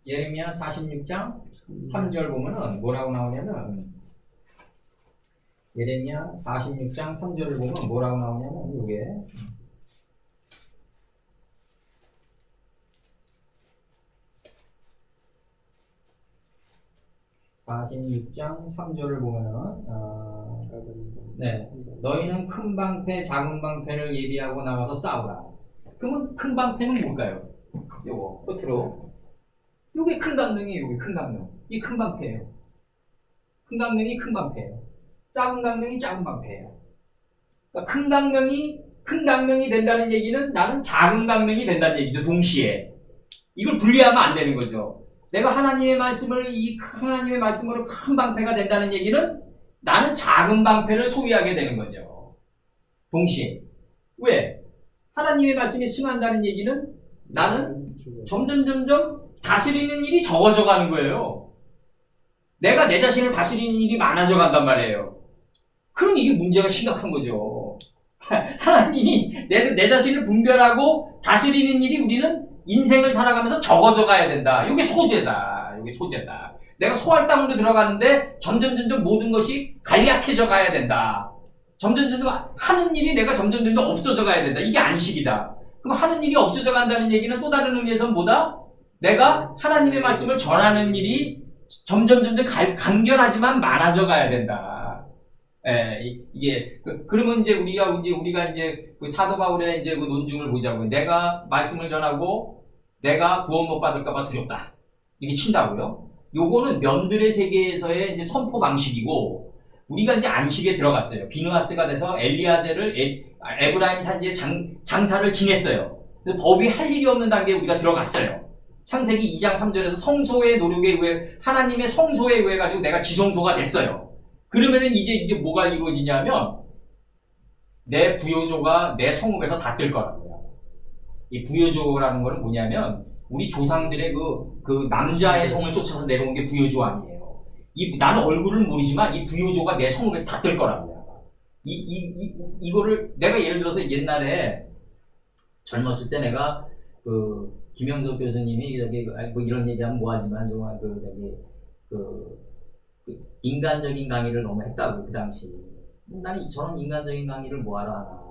예레미야 46장 3절 보면은 뭐라고 나오냐면 예레미야 46장 3절을 보면 뭐라고 나오냐면 이게 46장 3절을 보면은 너희는 큰 방패, 작은 방패를 예비하고 나가서 싸우라. 그러면 큰 방패는 뭘까요? 요거 끝으로 요게 큰 강릉이에요. 요게 큰 강릉. 이 큰 방패예요. 큰 강릉이 큰 방패예요. 작은 강릉이 작은 방패예요. 그러니까 큰 강릉이 된다는 얘기는 나는 작은 강릉이 된다는 얘기죠. 동시에 이걸 분리하면 안 되는 거죠. 내가 하나님의 말씀으로 큰 방패가 된다는 얘기는 나는 작은 방패를 소유하게 되는 거죠. 동시에. 왜? 하나님의 말씀이 승한다는 얘기는 나는 점점 다스리는 일이 적어져 가는 거예요. 내가 내 자신을 다스리는 일이 많아져 간단 말이에요. 그럼 이게 문제가 심각한 거죠. 하나님이 내 자신을 분별하고 다스리는 일이 우리는 인생을 살아가면서 적어져 가야 된다. 이게 소재다. 내가 소할 땅으로 들어가는데 점점 모든 것이 간략해져 가야 된다. 점점 하는 일이 내가 점점 없어져 가야 된다. 이게 안식이다. 그럼 하는 일이 없어져 간다는 얘기는 또 다른 의미에서는 뭐다? 내가 하나님의 말씀을 전하는 일이 점점 간결하지만 많아져 가야 된다. 그러면 이제 우리가 그 사도 바울의 그 논증을 보자고요. 내가 말씀을 전하고 내가 구원 못 받을까봐 두렵다. 이게 친다고요. 요거는 면들의 세계에서의 이제 선포 방식이고, 우리가 이제 안식에 들어갔어요. 비느하스가 돼서 엘리야제를 에브라임 산지에 장사를 지냈어요. 그래서 법이 할 일이 없는 단계에 우리가 들어갔어요. 창세기 2장 3절에서 성소의 노력에 의해 하나님의 성소에 의해 가지고 내가 지성소가 됐어요. 그러면은 이제 뭐가 이루어지냐면 내 부요조가 내 성읍에서 다 뜰 거라고요. 이 부요조라는 거는 뭐냐면 우리 조상들의 그 남자의 성을 쫓아서 내려온 게 부요조 아니에요. 나는 얼굴을 모르지만 이 부요조가 내 성읍에서 다 뜰 거라고요. 이거를 내가 예를 들어서 옛날에 젊었을 때 내가 김영석 교수님이 뭐 이런 얘기하면 뭐하지만 정말 인간적인 강의를 너무 했다고 그 당시. 나는 저런 인간적인 강의를 뭐하러 하나.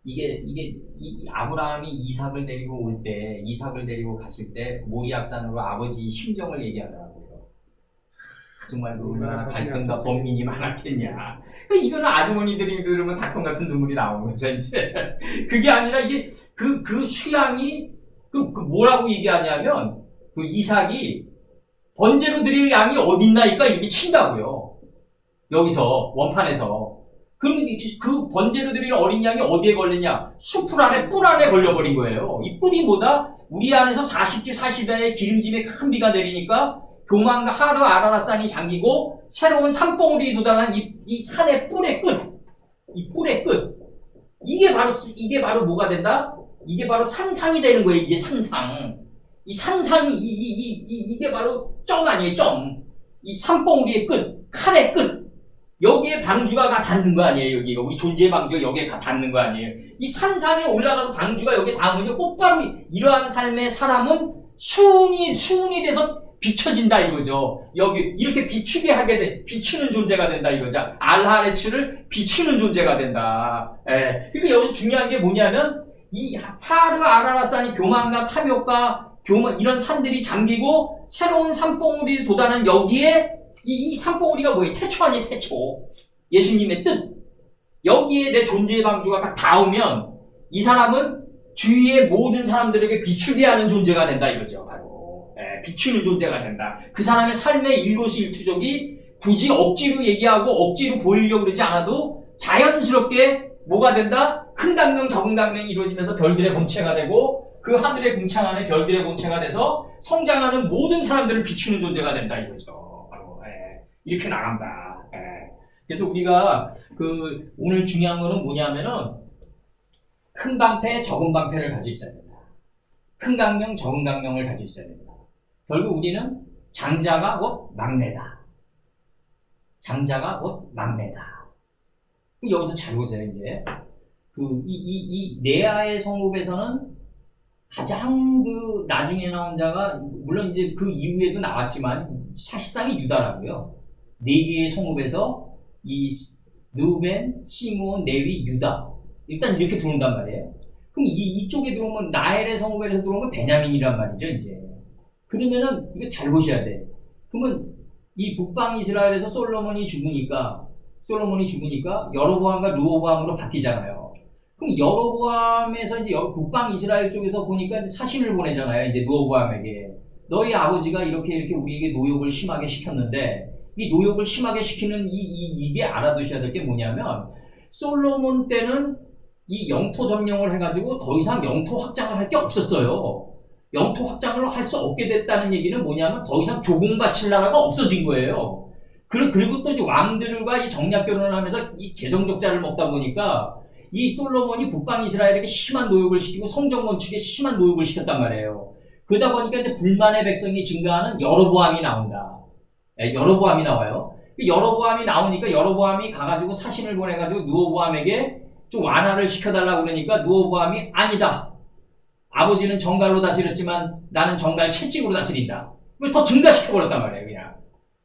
이 아브라함이 이삭을 데리고 갔을 때 모리악산으로 아버지 심정을 얘기하더라고요. 정말 얼마나 갈등과 번민이 많았겠냐. 이거는 아주머니들이 그러면 닭똥 같은 눈물이 나오는 거죠, 이제. 그게 아니라 이게 그 수양이 뭐라고 얘기하냐면 이삭이 번제로 드릴 양이 어디 있나니까 이렇게 친다고요. 여기서 원판에서. 그러면 그 번제로 드릴 어린 양이 어디에 걸리냐? 뿔 안에 걸려버린 거예요. 이 뿔이 뭐다? 우리 안에서 40주 40야의 기름짐에 큰 비가 내리니까 교만과 하루 아라라산이 잠기고 새로운 산봉우리 도달한 이 산의 뿔의 끝. 이 뿔의 끝. 이게 바로 뭐가 된다? 이게 바로 산상이 되는 거예요. 이게 산상. 이 산상이 이게 바로 점 아니에요. 점. 이 산봉우리의 끝, 칼의 끝. 여기에 방주가 가 닿는 거 아니에요. 여기가 우리 존재의 방주가 여기에 가 닿는 거 아니에요. 이 산상에 올라가서 방주가 여기에 닿으면 곧바로 이러한 삶의 사람은 수운이 돼서 비춰진다 이거죠. 여기 이렇게 비추게 하게 돼, 비추는 존재가 된다 이거죠. 알하레츠를 비추는 존재가 된다. 예. 그러니까 여기서 중요한 게 뭐냐면 이 하르 아라라산이 교만과 탐욕과 이런 산들이 잠기고 새로운 산봉우리 도달한 여기에 이 산봉우리가 뭐예요? 태초 아니에요, 태초. 예수님의 뜻. 여기에 내 존재의 방주가 딱 닿으면 이 사람은 주위의 모든 사람들에게 비추게 하는 존재가 된다 이거죠. 바로. 비추는 존재가 된다. 그 사람의 삶의 일거수일투족이 굳이 억지로 얘기하고 억지로 보이려고 그러지 않아도 자연스럽게 뭐가 된다? 큰 강명, 적은 강명이 이루어지면서 별들의 본체가 되고 그 하늘의 궁창 안에 별들의 본체가 돼서 성장하는 모든 사람들을 비추는 존재가 된다 이거죠. 이렇게 나간다. 그래서 우리가 오늘 중요한 거는 뭐냐면은 큰 방패, 적은 방패를 가지고 있어야 된다. 큰 강령, 적은 강령을 가지고 있어야 된다. 결국 우리는 장자가 곧 막내다. 장자가 곧 막내다. 여기서 잘 보세요, 이제. 이 네아의 성읍에서는 가장 나중에 나온 자가, 물론 이제 그 이후에도 나왔지만, 사실상이 유다라고요. 네 개의 성읍에서 이 르우벤, 시므온, 레위, 유다. 일단 이렇게 들어온단 말이에요. 그럼 이쪽에 들어오면 나엘의 성읍에서 들어오면 베냐민이란 말이죠, 이제. 그러면은 이거 잘 보셔야 돼. 그러면 이 북방 이스라엘에서 솔로몬이 죽으니까 여로보암과 르호보암으로 바뀌잖아요. 그럼 여로보암에서 이제 북방 이스라엘 쪽에서 보니까 이제 사신을 보내잖아요. 이제 르호보암에게 너희 아버지가 이렇게 우리에게 노역을 심하게 시켰는데 이 노역을 심하게 시키는 이게 알아두셔야 될 게 뭐냐면 솔로몬 때는 이 영토 점령을 해가지고 더 이상 영토 확장을 할 게 없었어요. 영토 확장을 할 수 없게 됐다는 얘기는 뭐냐면 더 이상 조공바칠 나라가 없어진 거예요. 그리고 또 이제 왕들과 이 정략 결혼을 하면서 이 재정적자를 먹다 보니까 이 솔로몬이 북방 이스라엘에게 심한 노역을 시키고 성전 건축에 심한 노역을 시켰단 말이에요. 그러다 보니까 이제 불만의 백성이 증가하는 여로보암이 나온다. 여로보암이 나와요. 여로보암이 나오니까 여로보암이 가가지고 사신을 보내가지고 르호보암에게 좀 완화를 시켜달라고 그러니까 르호보암이 아니다. 아버지는 정갈로 다스렸지만 나는 정갈 채찍으로 다스린다. 더 증가시켜버렸단 말이에요, 그냥.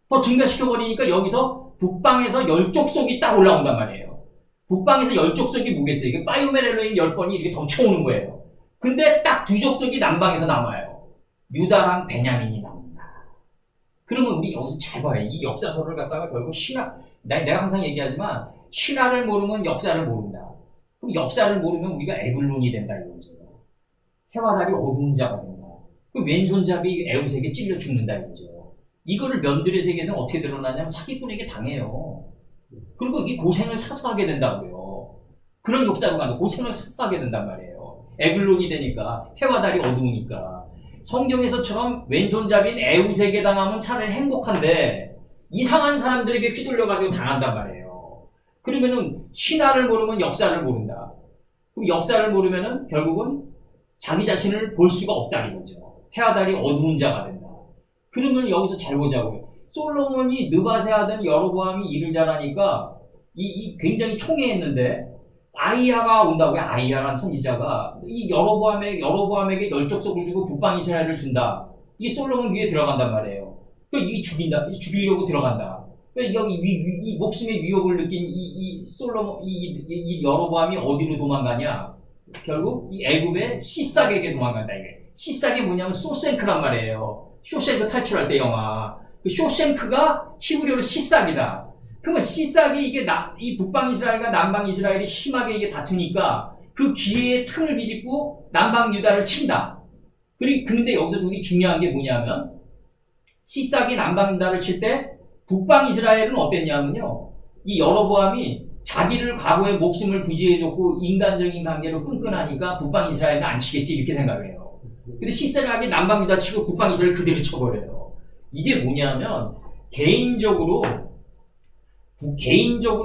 더 증가시켜버리니까 여기서 북방에서 열족속이 딱 올라온단 말이에요. 북방에서 열족속이 뭐겠어요? 이게 파이오메렐로인 10번이 이렇게 덮쳐오는 거예요. 근데 딱 두 족속이 남방에서 남아요. 유다랑 베냐민이 나옵니다. 그러면 우리 여기서 잘 봐요. 이 역사서를 갖다가 결국 내가 항상 얘기하지만 신화를 모르면 역사를 모른다. 그럼 역사를 모르면 우리가 에글론이 된다 이거죠. 해와 달이 어두운 자가 된다. 그 왼손잡이 에웃에게 찔려 죽는다 이거죠. 이거를 면들의 세계에서는 어떻게 드러나냐면 사기꾼에게 당해요. 그리고 이게 고생을 사서 하게 된다고요. 그런 역사로 가는 고생을 사서 하게 된단 말이에요. 에글론이 되니까 해와 달이 어두우니까 성경에서처럼 왼손잡이인 에우세게 당하면 차라리 행복한데 이상한 사람들에게 휘둘려가지고 당한단 말이에요. 그러면은 신화를 모르면 역사를 모른다. 그럼 역사를 모르면은 결국은 자기 자신을 볼 수가 없다 이거죠. 해와 달이 어두운 자가 된다. 그러면 여기서 잘 보자고요. 솔로몬이 느바세 하던 여로보암이 일을 잘하니까 이 굉장히 총애했는데 아이야가 온다고요. 아이야란 선지자가 이 여로보암에게 열족속을 주고 북방 이스라엘을 준다. 이 솔로몬 귀에 들어간단 말이에요. 그러니까 이게 죽이려고 들어간다. 그러니까 여기 이 목숨의 위협을 느낀 이 솔로몬 이 여로보암이 어디로 도망가냐? 결국 이 애굽의 시삭에게 도망간다 이게. 시삭이 뭐냐면 쇼생크란 말이에요. 쇼생크 탈출할 때 영화. 그 쇼생크가 히브리어로 시삭이다. 그러면 시삭이 이게 이 북방 이스라엘과 남방 이스라엘이 심하게 이게 다투니까 그 기회에 틈을 비집고 남방 유다를 친다. 근데 여기서 되게 중요한 게 뭐냐면 시삭이 남방 유다를 칠 때 북방 이스라엘은 어땠냐면요. 이 여로보암이 자기를 과거에 목숨을 부지해줬고 인간적인 관계로 끈끈하니까 북방 이스라엘은 안 치겠지 이렇게 생각해요. 근데 시삭이 남방 유다 치고 북방 이스라엘 그대로 쳐버려요. 이게 뭐냐면 개인적으로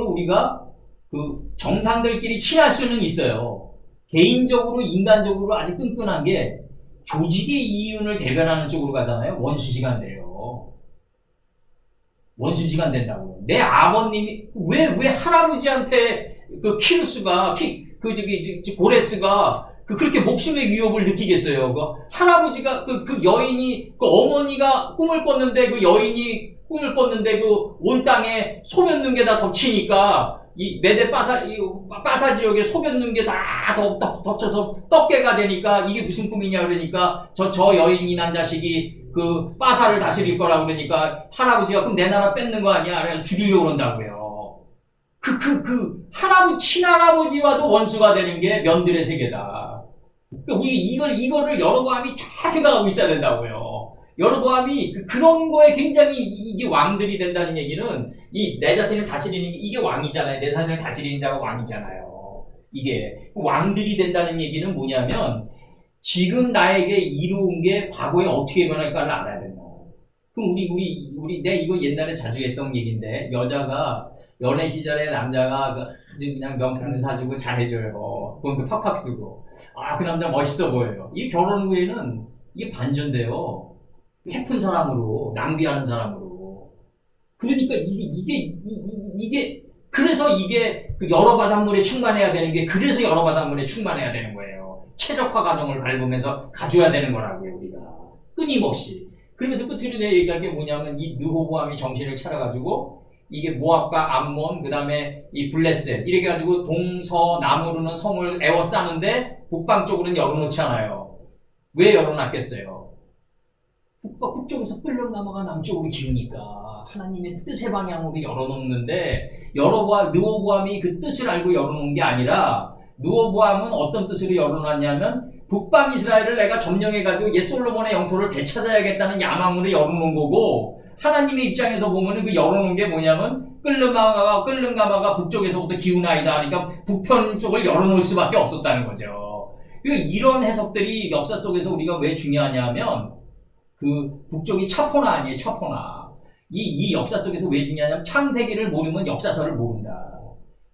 우리가 그 정상들끼리 친할 수는 있어요. 개인적으로 인간적으로 아주 끈끈한 게 조직의 이윤을 대변하는 쪽으로 가잖아요. 원수지간 돼요. 원수지간 된다고요. 내 아버님이 왜 할아버지한테 그 키루스가 고레스가 그렇게 목숨의 위협을 느끼겠어요. 그 할아버지가 그 여인이 그 어머니가 꿈을 꿨는데 그 여인이 꿈을 꿨는데 그 온 땅에 소변 넣은 게 다 덮치니까 이 메데 빠사 지역에 소변 넣은 게 다 덮쳐서 떡개가 되니까 이게 무슨 꿈이냐 그러니까 저 여인이 난 자식이 그 빠사를 다스릴 거라 그러니까 할아버지가 그럼 내 나라 뺏는 거 아니야? 그래서 죽이려고 그런다고요. 친할아버지와도 원수가 되는 게 면들의 세계다. 그러니까 우리 이거를 여로보암이 잘 생각하고 있어야 된다고요. 여로보암이 그런 거에 굉장히 이게 왕들이 된다는 얘기는 내 자신을 다스리는 게 이게 왕이잖아요. 내 자신을 다스리는 자가 왕이잖아요. 이게 왕들이 된다는 얘기는 뭐냐면 지금 나에게 이루은 게 과거에 어떻게 변할까를 알아야 된다. 그럼 우리 내가 이거 옛날에 자주 했던 얘기인데 여자가 연애 시절에 남자가 아주 그냥 명품도 사주고 잘해줘요. 돈도 팍팍 쓰고 그 남자 멋있어 보여요. 이 결혼 후에는 이게 반전돼요. 해픈 사람으로 낭비하는 사람으로. 그러니까 그래서 이게 그 여러 바닷물에 충만해야 되는 게 그래서 여러 바닷물에 충만해야 되는 거예요. 최적화 과정을 밟으면서 가져야 되는 거라고요 우리가 끊임없이. 그러면서 끝으로 내가 얘기할 게 뭐냐면 이 르호보암이 정신을 차려가지고 이게 모압과 암몬 그다음에 이 블레셋 이렇게 가지고 동서남으로는 성을 에워싸는데 북방 쪽으로는 열어놓지 않아요. 왜 열어놨겠어요? 북쪽에서 끌려 넘어가 남쪽으로 기우니까 하나님의 뜻의 방향으로 열어놓는데 르호보암이 그 뜻을 알고 열어놓은 게 아니라 르호보암은 어떤 뜻으로 열어놨냐면 북방 이스라엘을 내가 점령해가지고 옛 솔로몬의 영토를 되찾아야겠다는 야망으로 열어놓은 거고 하나님의 입장에서 보면은 그 열어놓은 게 뭐냐면 끌름가마가 북쪽에서부터 기운아이다 하니까 북편 쪽을 열어놓을 수밖에 없었다는 거죠. 그러니까 이런 해석들이 역사 속에서 우리가 왜 중요하냐면 그 북쪽이 차포나 아니에요. 차포나. 이 역사 속에서 왜 중요하냐면 창세기를 모르면 역사서를 모른다.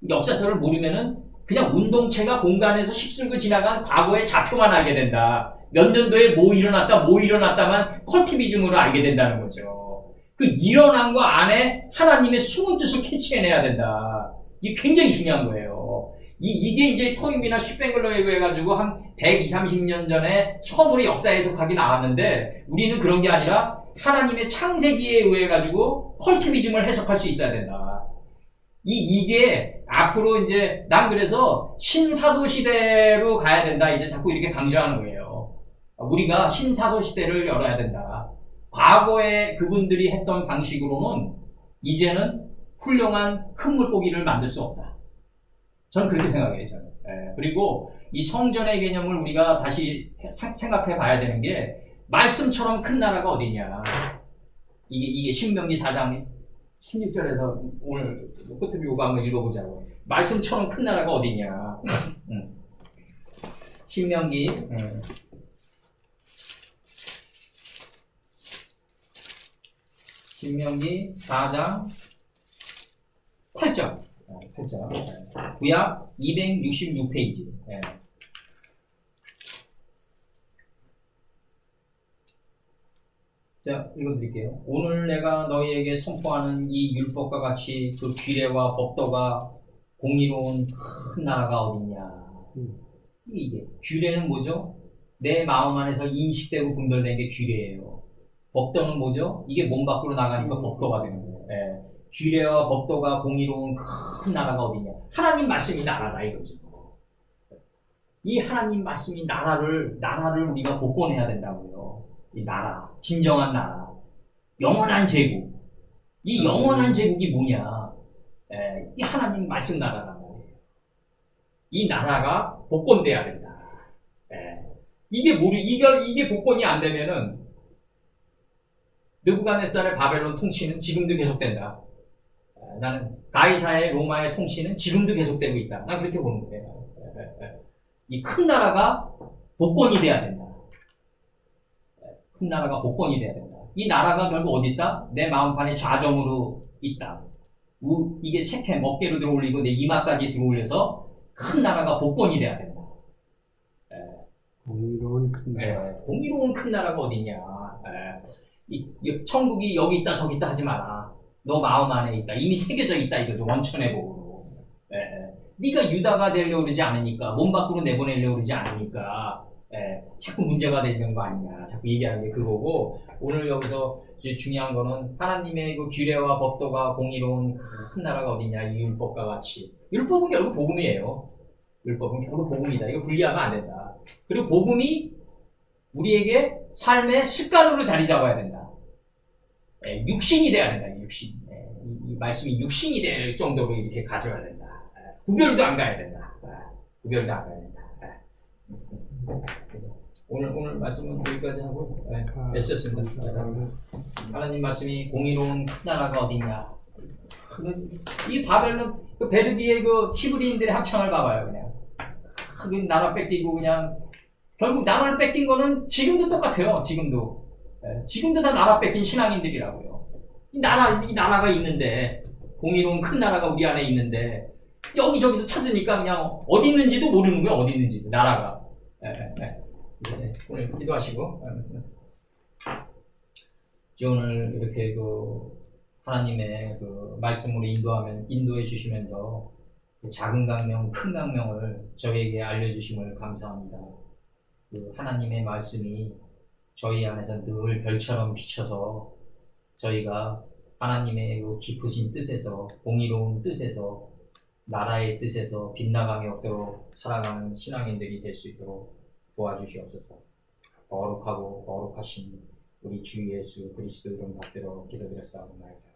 역사서를 모르면은 그냥 운동체가 공간에서 휩쓸고 지나간 과거의 좌표만 알게 된다. 몇 년도에 뭐 일어났다만 컬티비즘으로 알게 된다는 거죠. 그 일어난 거 안에 하나님의 숨은 뜻을 캐치해내야 된다. 이게 굉장히 중요한 거예요. 이게 이제 토임이나 슈팽글러에 의해 가지고 한 120, 30년 전에 처음으로 역사 해석하기 나왔는데 우리는 그런 게 아니라 하나님의 창세기에 의해 가지고 컬티비즘을 해석할 수 있어야 된다. 이게 앞으로 이제 난 그래서 신사도 시대로 가야 된다. 이제 자꾸 이렇게 강조하는 거예요. 우리가 신사도 시대를 열어야 된다. 과거에 그분들이 했던 방식으로는 이제는 훌륭한 큰 물고기를 만들 수 없다. 저는 그렇게 생각해요. 저는. 그리고 이 성전의 개념을 우리가 다시 생각해 봐야 되는 게 말씀처럼 큰 나라가 어디냐. 이게 신명기 4장 16절에서 오늘 끝으로 요거 한번 읽어보자고. 말씀처럼 큰 나라가 어디냐. 신명기 4장 8절. 8절. 구약 266페이지. 자, 읽어드릴게요. 오늘 내가 너희에게 선포하는 이 율법과 같이 그 규례와 법도가 공의로운 큰 나라가 어딨냐. 이게 규례는 뭐죠? 내 마음 안에서 인식되고 분별된 게 규례예요. 법도는 뭐죠? 이게 몸 밖으로 나가니까 법도가 되는 거예요. 규례와 법도가 공의로운 큰 나라가 어딨냐. 하나님 말씀이 나라다 이거죠. 이 하나님 말씀이 나라를 우리가 복권해야 된다고요. 이 나라, 진정한 나라, 영원한 제국. 이 영원한 제국이 뭐냐? 이 하나님 말씀 나라란 말이에요. 이 나라가 복권돼야 된다. 이게 복권이 안 되면은 느부갓네살의 바벨론 통치는 지금도 계속된다. 나는 가이사의 로마의 통치는 지금도 계속되고 있다. 난 그렇게 보는 거예요. 이 큰 나라가 복권이 돼야 된다. 큰 나라가 복권이 돼야 된다. 이 나라가 결국 어디 있다? 내 마음판에 좌점으로 있다. 이게 세캠 어깨로 들어올리고 내 이마까지 들어올려서 큰 나라가 복권이 돼야 된다. 공의로운 큰 나라. 공의로운 큰 나라가 어딨냐. 천국이 여기 있다 저기 있다 하지 마라. 너 마음 안에 있다. 이미 새겨져 있다 이거죠. 원천의 복으로. 네가 유다가 되려고 그러지 않으니까, 몸 밖으로 내보내려고 그러지 않으니까 자꾸 문제가 되는 거 아니냐. 자꾸 얘기하는 게 그거고, 오늘 여기서 이제 중요한 거는 하나님의 그 규례와 법도가 공의로운 큰 나라가 어딨냐. 이 율법과 같이. 율법은 결국 복음이에요. 율법은 결국 복음이다. 이거 분리하면 안 된다. 그리고 복음이 우리에게 삶의 습관으로 자리 잡아야 된다. 육신이 돼야 된다. 육신. 이 말씀이 육신이 될 정도로 이렇게 가져야 된다. 구별도 안 가야 된다. 구별도 안 가야 된다. 오늘 말씀은 여기까지 하고 애쓰셨습니다. 하나님 말씀이 공의로운 큰 나라가 어디냐. 이 바벨론 그 베르디의 그 히브리인들의 합창을 봐봐요. 그냥 그 나라 뺏기고 그냥 결국 나라를 뺏긴 거는 지금도 똑같아요. 지금도 다 나라 뺏긴 신앙인들이라고요. 이 나라가 있는데, 공의로운 큰 나라가 우리 안에 있는데 여기저기서 찾으니까 그냥 어디 있는지도 모르는 거예요. 어디 있는지도 나라가. 오늘 기도하시고 오늘 이렇게 그 하나님의 그 말씀으로 인도해 주시면서 작은 강명, 큰 강명을 저희에게 알려주심을 감사합니다. 그 하나님의 말씀이 저희 안에서 늘 별처럼 비춰서 저희가 하나님의 그 깊으신 뜻에서, 공의로운 뜻에서, 나라의 뜻에서 빗나감이 없도록 살아가는 신앙인들이 될 수 있도록 도와주시옵소서. 거룩하고 거룩하신 우리 주 예수 그리스도 이름 받들어 기도드렸사옵나이다.